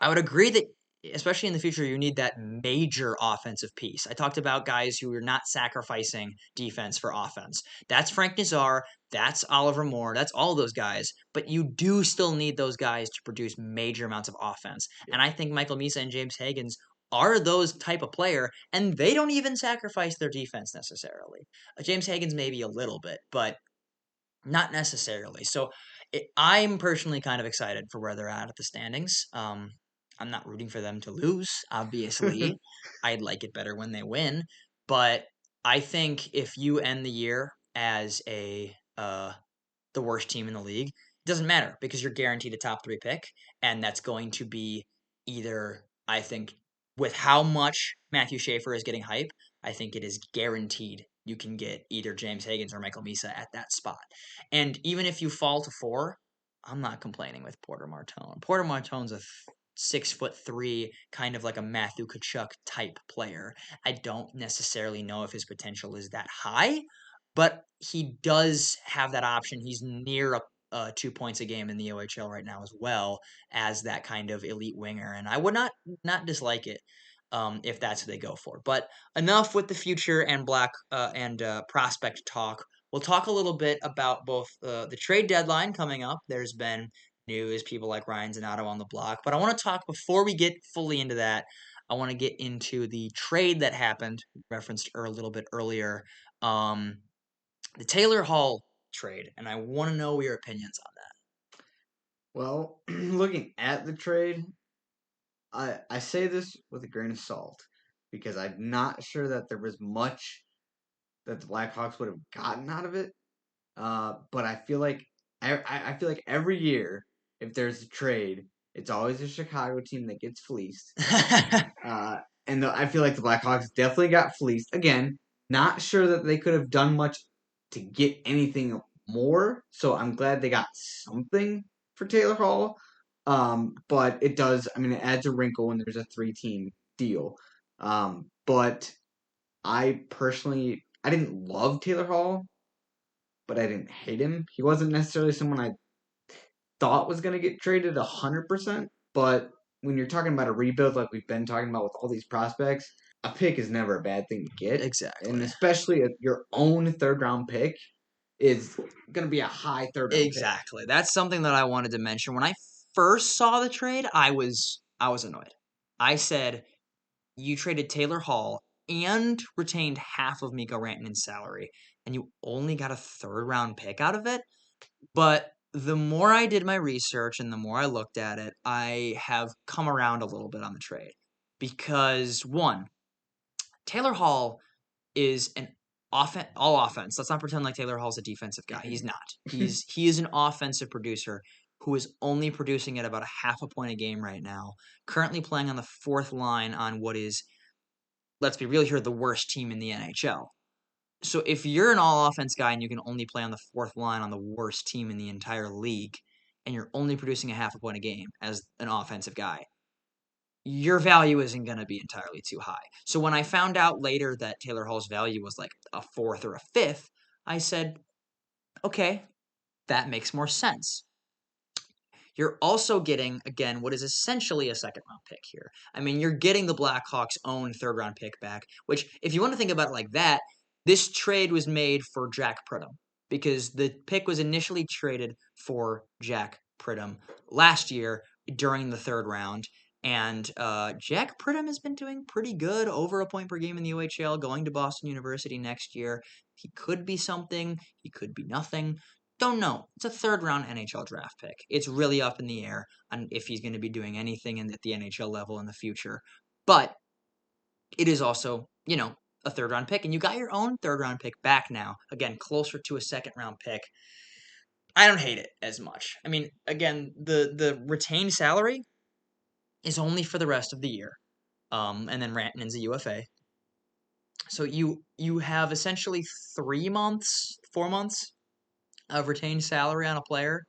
I would agree that especially in the future, you need that major offensive piece. I talked about guys who are not sacrificing defense for offense. That's Frank Nazar. That's Oliver Moore. That's all those guys. But you do still need those guys to produce major amounts of offense. Yeah. And I think Michael Misa and James Higgins are those type of player, and they don't even sacrifice their defense necessarily. James Higgins maybe a little bit, but not necessarily. So I'm personally kind of excited for where they're at the standings. I'm not rooting for them to lose, obviously. I'd like it better when they win. But I think if you end the year as the worst team in the league, it doesn't matter because you're guaranteed a top three pick, and that's going to be either, I think, with how much Matthew Schaefer is getting hype, I think it is guaranteed you can get either James Higgins or Michael Misa at that spot. And even if you fall to four, I'm not complaining with Porter Martone. Porter Martone's a 6'3", kind of like a Matthew Kachuk type player. I don't necessarily know if his potential is that high, but he does have that option. He's near 2 points a game in the OHL right now as well as that kind of elite winger, and I would not dislike it if that's what they go for. But enough with the future and prospect talk. We'll talk a little bit about both the trade deadline coming up. There's been news, people like Ryan Zanato on the block, but I want to talk before we get fully into that. I want to get into the trade that happened, referenced a little bit earlier. Um, the Taylor Hall trade, and I want to know your opinions on Well, looking at the trade, I say this with a grain of salt because I'm not sure that there was much that the Blackhawks would have gotten out of it. But I feel like I feel like every year, if there's a trade, it's always a Chicago team that gets fleeced. that. I feel like the Blackhawks definitely got fleeced. Again, not sure that they could have done much to get anything more. So I'm glad they got something for Taylor Hall. But it does. I mean, it adds a wrinkle when there's a 3-team deal. But I personally, I didn't love Taylor Hall, but I didn't hate him. He wasn't necessarily someone I thought was going to get traded 100%. But when you're talking about a rebuild like we've been talking about with all these prospects, a pick is never a bad thing to get. And Exactly. especially your own third round pick is going to be a high third round pick. Exactly. That's something that I wanted to mention. When I first saw the trade, I was annoyed. I said, you traded Taylor Hall and retained half of Mikko Rantanen's salary, and you only got a third round pick out of it. But the more I did my research and the more I looked at it, I have come around a little bit on the trade. Because one, Taylor Hall is an all offense. Let's not pretend like Taylor Hall's a defensive guy. He's not. He is an offensive producer who is only producing at about a half a point a game right now. Currently playing on the fourth line on what is, let's be real here, the worst team in the NHL. So if you're an all offense guy and you can only play on the fourth line on the worst team in the entire league, and you're only producing a half a point a game as an offensive guy, your value isn't going to be entirely too high. So when I found out later that Taylor Hall's value was like a fourth or a fifth, I said, okay, that makes more sense. You're also getting, again, what is essentially a second round pick here. I mean, you're getting the Blackhawks' own third round pick back, which, if you want to think about it like that, this trade was made for Jack Pridham because the pick was initially traded for Jack Pridham last year during the third round. And Jack Pridham has been doing pretty good, over a point per game in the OHL, going to Boston University next year. He could be something, he could be nothing. Don't know. It's a third round NHL draft pick. It's really up in the air on if he's going to be doing anything at the NHL level in the future. But it is also, a third round pick, and you got your own third round pick back now. Again, closer to a second round pick. I don't hate it as much. I mean, again, the retained salary is only for the rest of the year. And then Rantanen's a UFA. So you have essentially 3 months, 4 months of retained salary on a player,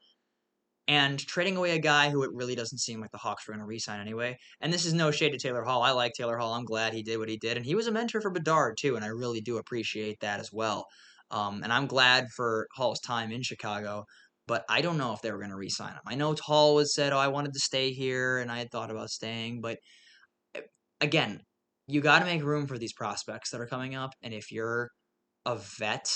and trading away a guy who it really doesn't seem like the Hawks were going to re-sign anyway. And this is no shade to Taylor Hall. I like Taylor Hall. I'm glad he did what he did, and he was a mentor for Bedard too, and I really do appreciate that as well. And I'm glad for Hall's time in Chicago, but I don't know if they were going to re-sign him. I know Hall was said, "Oh, I wanted to stay here, and I had thought about staying," but again, you got to make room for these prospects that are coming up. And if you're a vet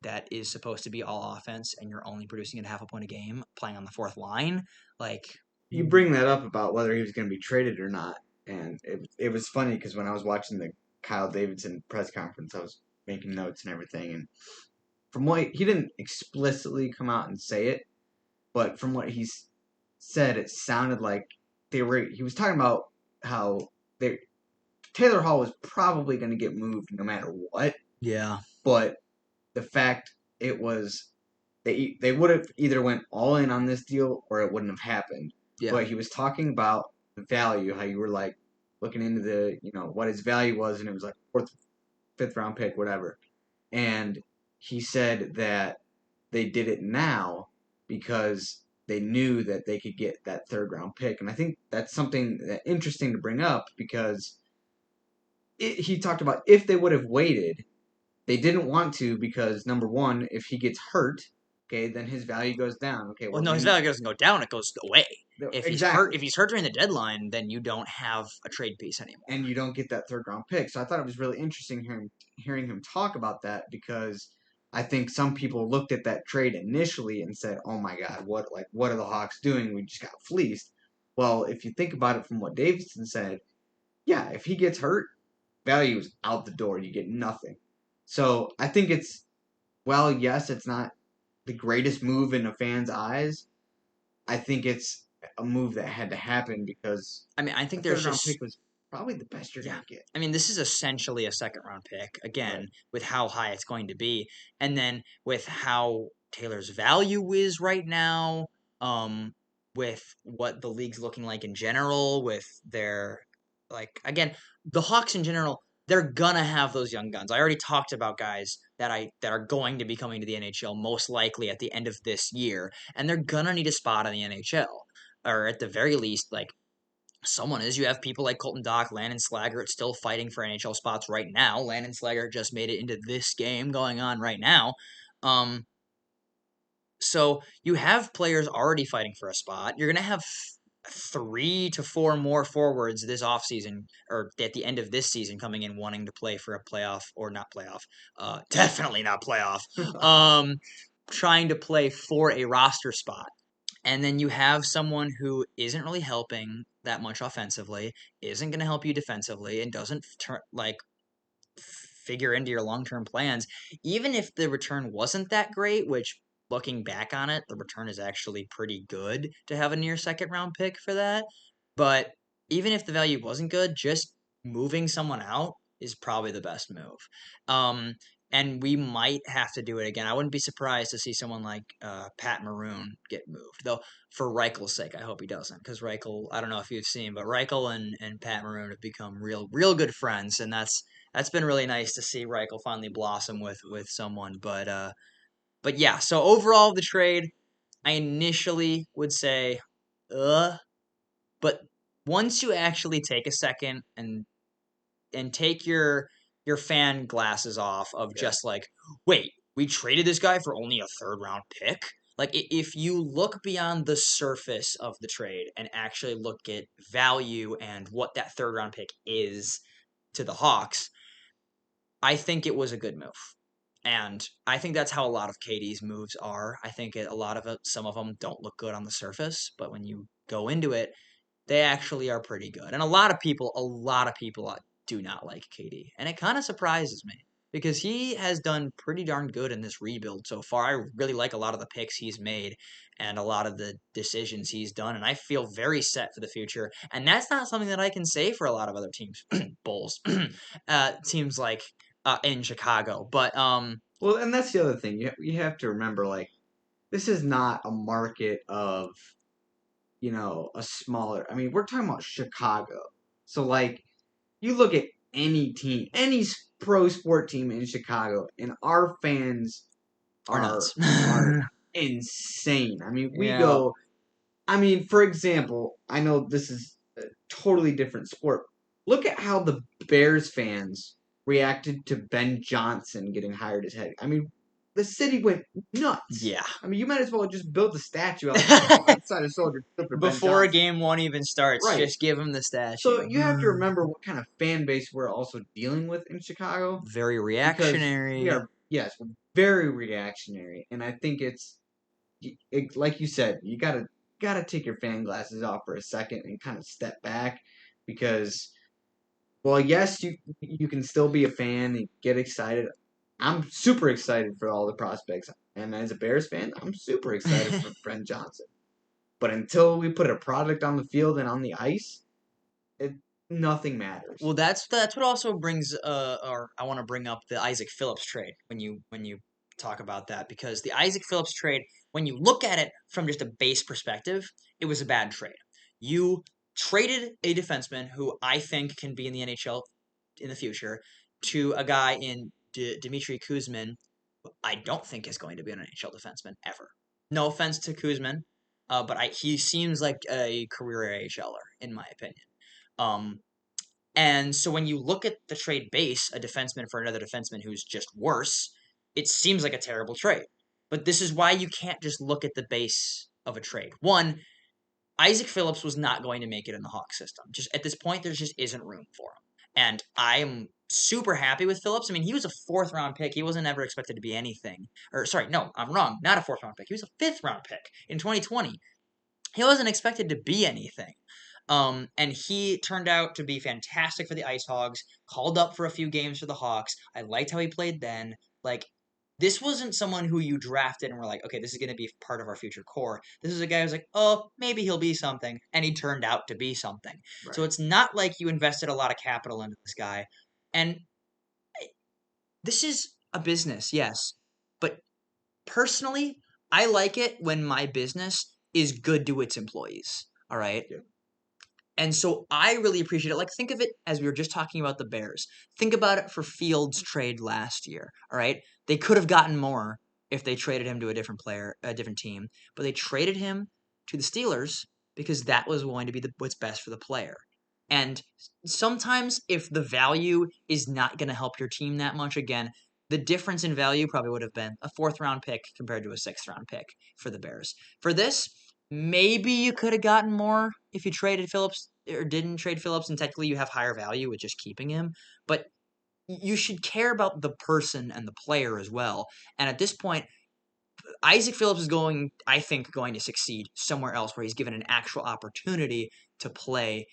that is supposed to be all offense and you're only producing at half a point a game, playing on the fourth line, like, You bring that up about whether he was going to be traded or not, and it was funny because when I was watching the Kyle Davidson press conference, I was making notes and everything, and from what he didn't explicitly come out and say it, but from what he said, it sounded like he was talking about how they Taylor Hall was probably going to get moved no matter what, yeah, but the fact it was they would have either went all in on this deal or it wouldn't have happened. yeah. But he was talking about the value, how you were like looking into the what his value was, and it was like fourth, fifth round pick, whatever. And he said that they did it now because they knew that they could get that third round pick, and I think that's something that interesting to bring up because he talked about if they would have waited, they didn't want to because number one, if he gets hurt, okay, then his value goes down. Okay, Well, well no, his then value doesn't go down; it goes away. exactly, If he's hurt during the deadline, then you don't have a trade piece anymore. and you don't get that third round pick. So I thought it was really interesting hearing him talk about that because I think some people looked at that trade initially and said, "Oh my God, what are the Hawks doing? We just got fleeced." Well, if you think about it from what Davidson said, yeah, if he gets hurt, value is out the door. You get nothing. So I think yes, it's not the greatest move in a fan's eyes. I think it's a move that had to happen because I mean, I a think third there's round just pick was probably the best you're yeah. gonna get. I mean, this is essentially a second round pick Right. again with how high it's going to be, and then with how Taylor's value is right now, um, with what the league's looking like in general, with their like again, the Hawks in general, they're gonna have those young guns. I already talked about guys that are going to be coming to the NHL most likely at the end of this year, and they're gonna need a spot in the NHL, or at the very least, like someone is. You have people like Colton Dock, Landon Slaggert still fighting for NHL spots right now. Landon Slaggert just made it into this game going on right now. Um, so you have players already fighting for a spot. You're going to have 3 to 4 more forwards this offseason or at the end of this season coming in wanting to play for a playoff or not playoff. Definitely not playoff. Um, trying to play for a roster spot. And then you have someone who isn't really helping that much offensively, isn't going to help you defensively, and doesn't figure into your long term plans. Even if the return wasn't that great, which looking back on it, the return is actually pretty good to have a near second round pick for that. But even if the value wasn't good, just moving someone out is probably the best move. Um, and we might have to do it again. I wouldn't be surprised to see someone like Pat Maroon get moved, though. For Reichel's sake, I hope he doesn't, because Reichel, I don't know if you've seen, but Reichel and Pat Maroon have become real good friends, and that's been really nice to see Reichel finally blossom with someone. But yeah. So overall, the trade, I initially would say, but once you actually take a second and take your fan glasses off of Yeah. just like, wait, we traded this guy for only a third round pick. Like if you look beyond the surface of the trade and actually look at value and what that third round pick is to the Hawks, I think it was a good move. And I think that's how a lot of KD's moves are. I think a lot of it, some of them don't look good on the surface, but when you go into it, they actually are pretty good. And a lot of people do not like KD. And it kind of surprises me because he has done pretty darn good in this rebuild so far. I really like a lot of the picks he's made and a lot of the decisions he's done. And I feel very set for the future. And that's not something that I can say for a lot of other teams, Bulls, teams like in Chicago. But Well, and that's the other thing. You have to remember, like, this is not a market of a smaller. I mean, we're talking about Chicago. So, like, you look at any team, any pro sport team in Chicago, and our fans are are nuts. are insane. I mean, we Yeah. go. I mean, for example, I know this is a totally different sport. Look at how the Bears fans reacted to Ben Johnson getting hired as head. I mean, the city went nuts. Yeah. I mean, you might as well just build the statue outside of Soldier Field for Ben Before Johnson. game one even starts, Right. just give him the So statue. you have to remember what kind of fan base we're also dealing with in Chicago, Very because we reactionary. are, yes, we're very reactionary, and I think like you said, you gotta take your fan glasses off for a second and kind of step back, because well, yes, you can still be a fan and get excited. I'm super excited for all the prospects, and as a Bears fan, I'm super excited for Ben Johnson. But until we put a product on the field and on the ice, it nothing matters. Well, that's what also brings or I want to bring up the Isaac Phillips trade when you talk about that, because the Isaac Phillips trade, when you look at it from just a base perspective, it was a bad trade. You traded a defenseman who I think can be in the NHL in the future to a guy in Dmitry Kuzmin, who I don't think is going to be an NHL defenseman ever. No offense to Kuzmin, but he seems like a career AHLer in my opinion. Um, and so when you look at the trade base, a defenseman for another defenseman who's just worse, it seems like a terrible trade. But this is why you can't just look at the base of a trade. One, Isaac Phillips was not going to make it in the Hawk system. Just at this point, there just isn't room for him. And I am super happy with Phillips. I mean, he was a fourth round pick. He wasn't ever expected to be anything. Or sorry, no, I'm wrong. Not a fourth round pick. He was a fifth round pick in 2020. He wasn't expected to be anything. And he turned out to be fantastic for the Ice Hogs, called up for a few games for the Hawks. I liked how he played then. Like, this wasn't someone who you drafted and were like, okay, this is going to be part of our future core. This is a guy who's like, oh, maybe he'll be something. And he turned out to be something. So Right. it's not like you invested a lot of capital into this guy. And this is a business, yes. But personally, I like it when my business is good to its employees. All right. Yeah. And so I really appreciate it. Like, think of it as we were just talking about the Bears. Think about it for Fields' trade last year. All right. They could have gotten more if they traded him to a different player, a different team, but they traded him to the Steelers because that was going to be what's best for the player. And sometimes if the value is not going to help your team that much, again, the difference in value probably would have been a fourth round pick compared to a sixth round pick for the Bears. For this, maybe you could have gotten more if you traded Phillips or didn't trade Phillips, and technically you have higher value with just keeping him. But you should care about the person and the player as well. And at this point, Isaac Phillips is I think, going to succeed somewhere else where he's given an actual opportunity to play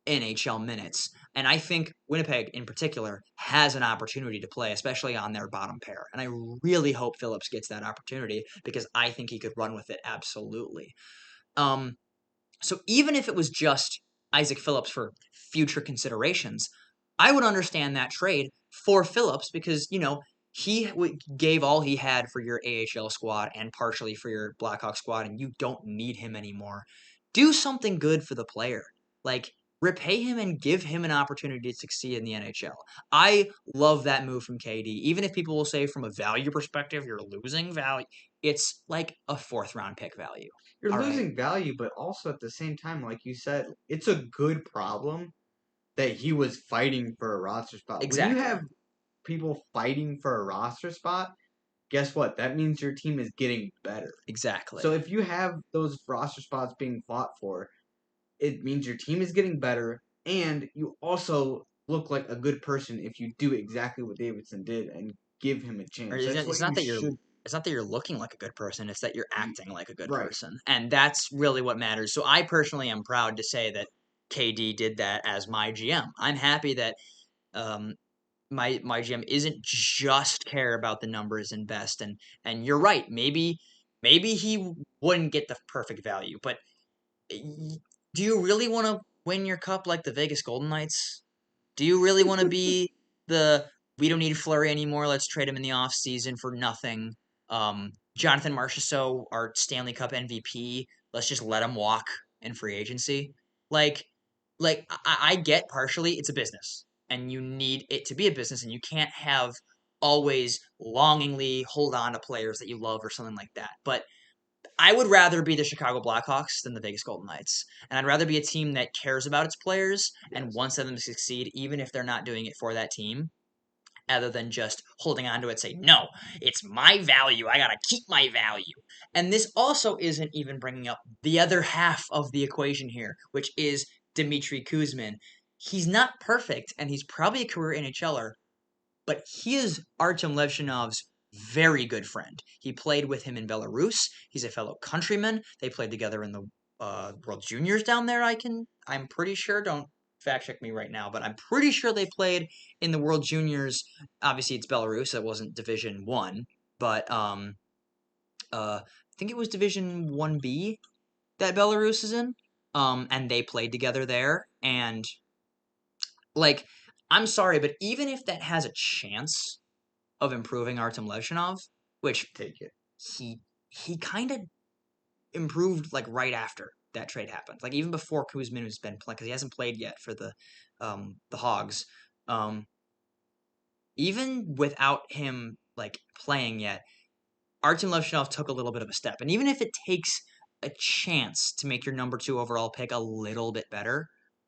NHL minutes. And I think Winnipeg in particular has an opportunity to play, especially on their bottom pair. And I really hope Phillips gets that opportunity because I think he could run with it absolutely. Um, so even if it was just Isaac Phillips for future considerations, I would understand that trade for Phillips because, he gave all he had for your AHL squad and partially for your Blackhawk squad, and you don't need him anymore. Do something good for the player. Like, repay him and give him an opportunity to succeed in the NHL. I love that move from KD. Even if people will say from a value perspective, you're losing value, it's like a fourth round pick value. You're All right. losing value, but also at the same time, like you said, it's a good problem that he was fighting for a roster spot. When you Exactly. have people fighting for a roster spot, guess what? That means your team is getting better. Exactly. So if you have those roster spots being fought for, it means your team is getting better, and you also look like a good person if you do exactly what Davidson did and give him a Or chance. That's what you should. it's not that you're looking like a good person, it's that you're acting like a good Right. person. And that's really what matters. So I personally am proud to say that KD did that as my GM. I'm happy that um my GM isn't just care about the numbers and best, and you're right, maybe he wouldn't get the perfect value, but do you really want to win your cup like the Vegas Golden Knights? Do you really want to be the we don't need Fleury anymore, let's trade him in the offseason for nothing? Jonathan Marchessault, our Stanley Cup MVP, let's just let him walk in free agency. Like I get partially it's a business and you need it to be a business and you can't have always longingly hold on to players that you love or something like that. But I would rather be the Chicago Blackhawks than the Vegas Golden Knights. And I'd rather be a team that cares about its players and Yes. wants them to succeed, even if they're not doing it for that team. other than just holding on to it, say, no, it's my value. I got to keep my value. And this also isn't even bringing up the other half of the equation here, which is Dmitry Kuzmin. He's not perfect, and he's probably a career NHLer, but he is Artem Levshinov's very good friend. He played with him in Belarus. He's a fellow countryman. They played together in the World Juniors down there. I'm pretty sure. Don't fact check me right now, but I'm pretty sure they played in the World Juniors. Obviously, it's Belarus. It wasn't Division 1, but I think it was Division 1B that Belarus is in. And they played together there, and like, I'm sorry, but even if that has a chance of improving Artem Levshinov, which Take it. he kind of improved like right after that trade happened, like even before Kuzmin has been playing, because he hasn't played yet for the Hogs. Even without him like playing yet, Artem Levshinov took a little bit of a step, and even if it takes a chance to make your number 2 overall pick a little bit better,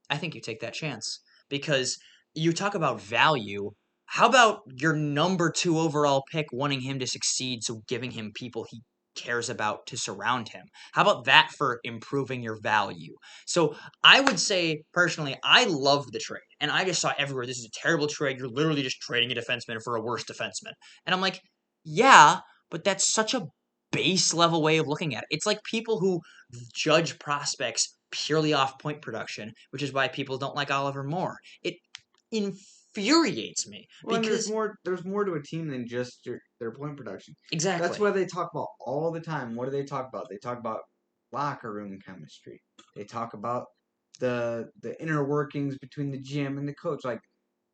I think you take that chance because you talk about value. How about your number 2 overall pick wanting him to succeed, so giving him people he cares about to surround him? How about that for improving your value? So I would say, personally, I loved the trade. And I just saw everywhere, this is a terrible trade. You're literally just trading a defenseman for a worse defenseman. And I'm like, yeah, but that's such a base level way of looking at it. It's like people who judge prospects purely off point production, which is why people don't like Oliver Moore. It infuriates me Well, and there's because more. There's more to a team than just their point production. exactly. That's what they talk about all the time. What do they talk about? They talk about locker room chemistry. They talk about the inner workings between the GM and the coach. Like,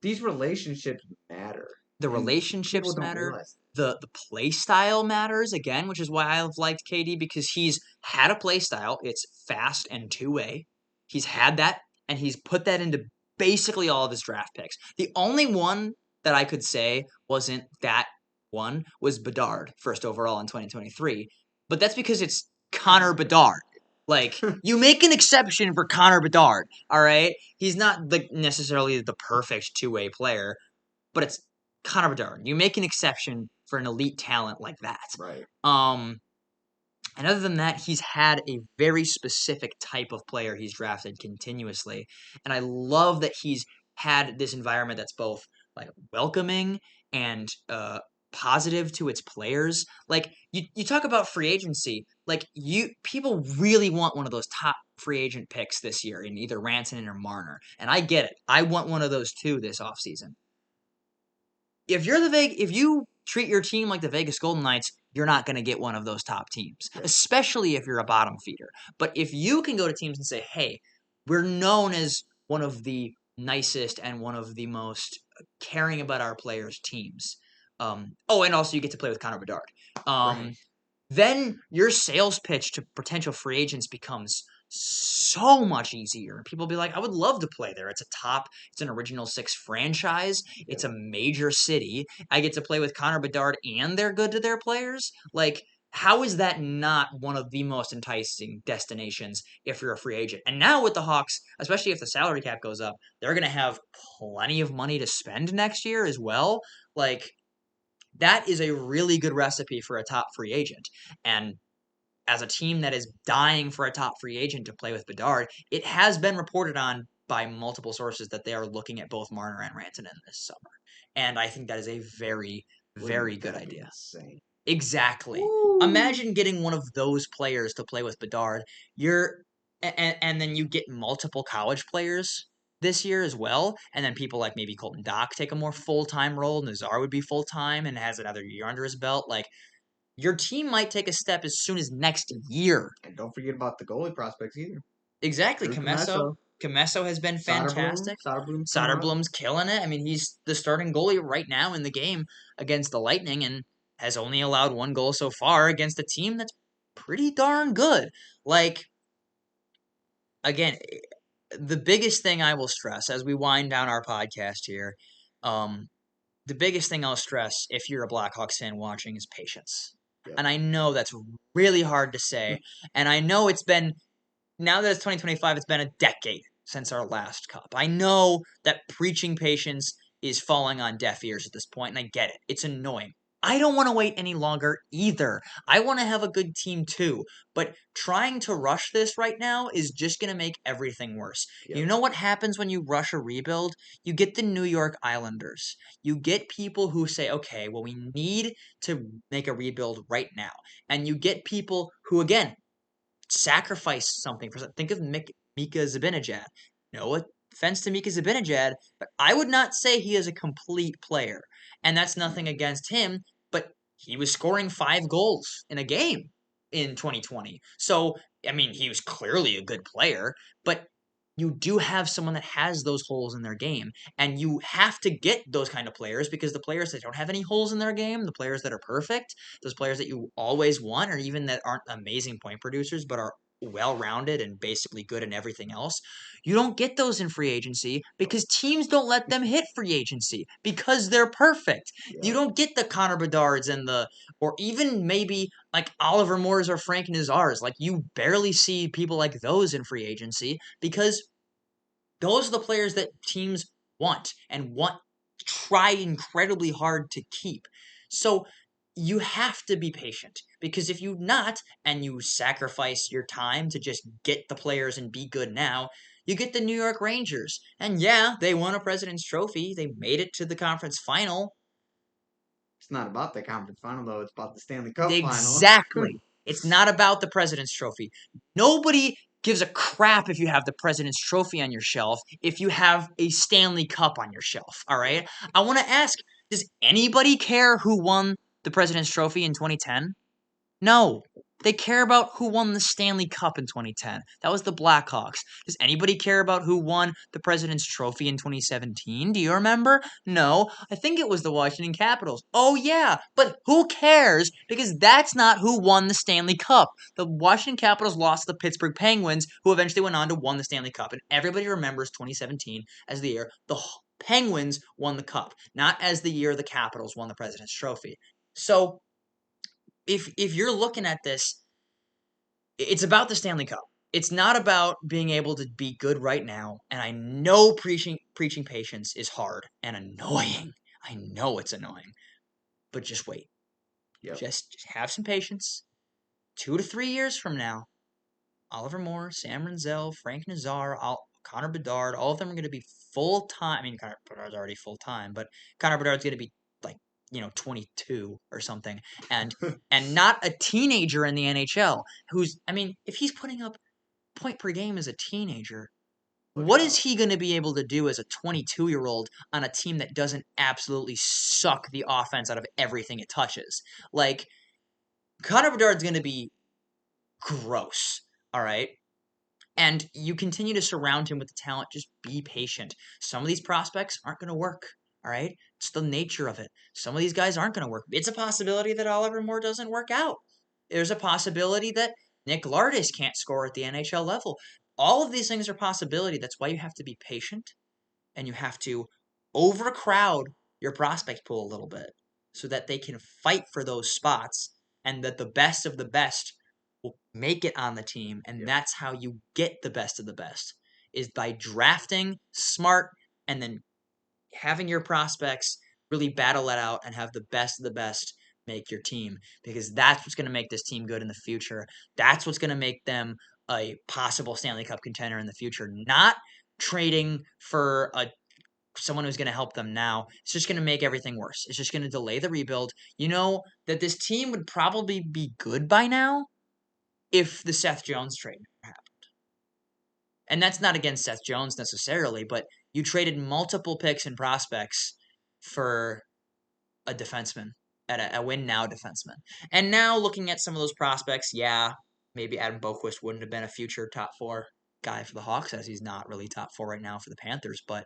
these relationships matter, The and people relationships don't matter. realize. The play style matters again, which is why I've liked KD, because he's had a play style. It's fast and two-way. He's had that, and he's put that into basically all of his draft picks. The only one that I could say wasn't that one was Bedard, first overall in 2023. But that's because it's Connor Bedard. Like, you make an exception for Connor Bedard, all right? He's not necessarily the perfect two-way player, but it's Connor Bedard. You make an exception for an elite talent like that. Right. And other than that, he's had a very specific type of player he's drafted continuously. And I love that he's had this environment that's both like welcoming and positive to its players. Like you talk about free agency, like people really want one of those top free agent picks this year in either Rantanen or Marner. And I get it. I want one of those too this offseason. If you treat your team like the Vegas Golden Knights, you're not going to get one of those top teams, especially if you're a bottom feeder. But if you can go to teams and say, hey, we're known as one of the nicest and one of the most caring about our players teams. And also you get to play with Connor Bedard. Right. Then your sales pitch to potential free agents becomes so much easier. And people will be like, I would love to play there. It's an original six franchise. It's a major city. I get to play with Connor Bedard and they're good to their players. Like, how is that not one of the most enticing destinations if you're a free agent? And now with the Hawks, especially if the salary cap goes up, they're going to have plenty of money to spend next year as well. Like, that is a really good recipe for a top free agent. And as a team that is dying for a top free agent to play with Bedard, it has been reported on by multiple sources that they are looking at both Marner and Rantanen this summer. And I think that is a very, very good idea. Insane. Exactly. Woo. Imagine getting one of those players to play with Bedard. And then you get multiple college players this year as well, and then people like maybe Colton Dock take a more full-time role. Nazar would be full-time and has another year under his belt. Like, your team might take a step as soon as next year. And don't forget about the goalie prospects either. Exactly. Drew Comesso has been fantastic. Soderblom's killing it. I mean, he's the starting goalie right now in the game against the Lightning and has only allowed one goal so far against a team that's pretty darn good. Like, again, the biggest thing I will stress as we wind down our podcast here, the biggest thing I'll stress if you're a Blackhawks fan watching is patience. Yep. And I know that's really hard to say. And I know now that it's 2025, it's been a decade since our last cup. I know that preaching patience is falling on deaf ears at this point, and I get it. It's annoying. I don't want to wait any longer either. I want to have a good team too. But trying to rush this right now is just going to make everything worse. Yep. You know what happens when you rush a rebuild? You get the New York Islanders. You get people who say, okay, well, we need to make a rebuild right now. And you get people who, again, sacrifice something for something. Think of Mika Zibanejad. No offense to Mika Zibanejad, but I would not say he is a complete player. And that's nothing against him, but he was scoring 5 goals in a game in 2020. So, I mean, he was clearly a good player, but you do have someone that has those holes in their game, and you have to get those kind of players because the players that don't have any holes in their game, the players that are perfect, those players that you always want, or even that aren't amazing point producers but are well-rounded and basically good in everything else, you don't get those in free agency because teams don't let them hit free agency because they're perfect. You don't get the Connor Bedards and or even maybe like Oliver Moores or Frank Nazars. Like, you barely see people like those in free agency because those are the players that teams want try incredibly hard to keep. So you have to be patient because if you not and you sacrifice your time to just get the players and be good now, you get the New York Rangers. And yeah, they won a President's Trophy. They made it to the conference final. It's not about the conference final, though. It's about the Stanley Cup final. Exactly. It's not about the President's Trophy. Nobody gives a crap if you have the President's Trophy on your shelf if you have a Stanley Cup on your shelf, all right? I want to ask, does anybody care who won the President's Trophy in 2010? No. They care about who won the Stanley Cup in 2010. That was the Blackhawks. Does anybody care about who won the President's Trophy in 2017? Do you remember? No. I think it was the Washington Capitals. Oh, yeah. But who cares? Because that's not who won the Stanley Cup. The Washington Capitals lost to the Pittsburgh Penguins, who eventually went on to win the Stanley Cup. And everybody remembers 2017 as the year the Penguins won the Cup, not as the year the Capitals won the President's Trophy. So, if you're looking at this, it's about the Stanley Cup. It's not about being able to be good right now. And I know preaching patience is hard and annoying. I know it's annoying. But just wait. Yep. Just have some patience. 2 to 3 years from now, Oliver Moore, Sam Renzel, Frank Nazar, Connor Bedard, all of them are going to be full time. I mean, Connor Bedard's already full time, but Connor Bedard's going to be like 22 or something, and not a teenager in the NHL. Who's, I mean, if he's putting up point per game as a teenager, what is he going to be able to do as a 22-year-old on a team that doesn't absolutely suck the offense out of everything it touches? Like, Connor Bedard's going to be gross. All right. And you continue to surround him with the talent. Just be patient. Some of these prospects aren't going to work. All right. It's the nature of it. Some of these guys aren't going to work. It's a possibility that Oliver Moore doesn't work out. There's a possibility that Nick Lardis can't score at the NHL level. All of these things are possibility. That's why you have to be patient and you have to overcrowd your prospect pool a little bit so that they can fight for those spots and that the best of the best will make it on the team. And that's how you get the best of the best, is by drafting smart and then having your prospects really battle it out and have the best of the best make your team, because that's what's going to make this team good in the future. That's what's going to make them a possible Stanley Cup contender in the future, not trading for someone who's going to help them now. It's just going to make everything worse. It's just going to delay the rebuild. You know that this team would probably be good by now if the Seth Jones trade happened. And that's not against Seth Jones necessarily, but you traded multiple picks and prospects for a defenseman, at a win now defenseman. And now looking at some of those prospects, yeah, maybe Adam Boquist wouldn't have been a future top 4 guy for the Hawks, as he's not really top 4 right now for the Panthers, but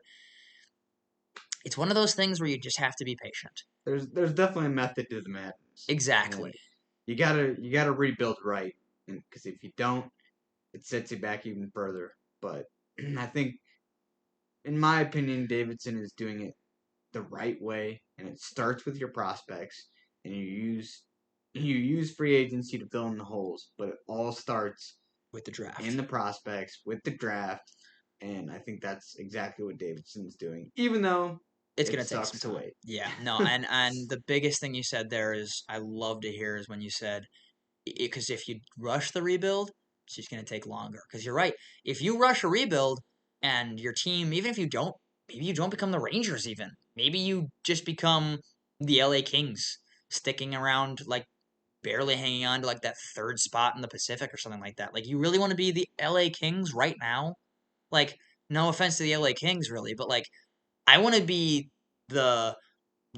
it's one of those things where you just have to be patient. There's definitely a method to the madness. Exactly. You gotta rebuild right, because if you don't, it sets you back even further. But I think, in my opinion, Davidson is doing it the right way, and it starts with your prospects, and you use free agency to fill in the holes, but it all starts with the draft, in the prospects, with the draft, and I think that's exactly what Davidson's doing. Even though It's it gonna take some sucks to time. wait. Yeah, no, and the biggest thing you said there is I love to hear is when you said because if you rush the rebuild, it's just gonna take longer. Because you're right. If you rush a rebuild and your team, even if you don't, maybe you don't become the Rangers. Even maybe you just become the LA Kings, sticking around like barely hanging on to like that third spot in the Pacific or something like that. Like you really want to be the LA Kings right now? Like no offense to the LA Kings really, but like I want to be the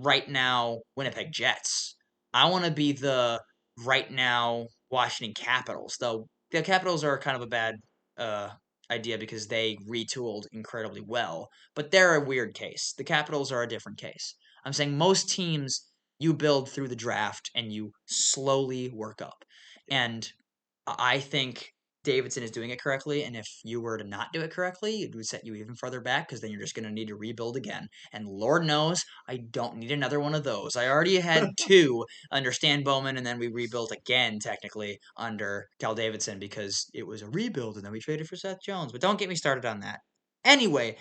right now Winnipeg Jets. I want to be the right now Washington Capitals, though the Capitals are kind of a bad uh, idea because they retooled incredibly well, but they're a weird case. The Capitals are a different case. I'm saying most teams you build through the draft and you slowly work up. And I think Davidson is doing it correctly, and if you were to not do it correctly, it would set you even further back because then you're just going to need to rebuild again. And Lord knows I don't need another one of those. I already had two under Stan Bowman, and then we rebuilt again, technically, under Cal Davidson because it was a rebuild, and then we traded for Seth Jones. But don't get me started on that. Anyway,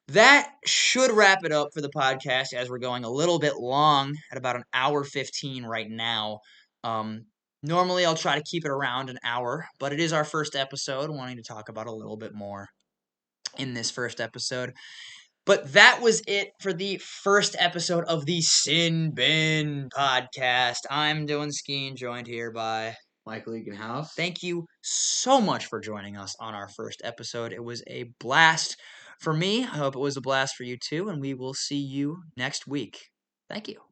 that should wrap it up for the podcast as we're going a little bit long at about an hour 15 right now. Um, Normally, I'll try to keep it around an hour, but it is our first episode, wanting to talk about a little bit more in this first episode. But that was it for the first episode of the Sin Bin podcast. I'm Dylan Skeen, joined here by Michael Egan House. Thank you so much for joining us on our first episode. It was a blast for me. I hope it was a blast for you too, and we will see you next week. Thank you.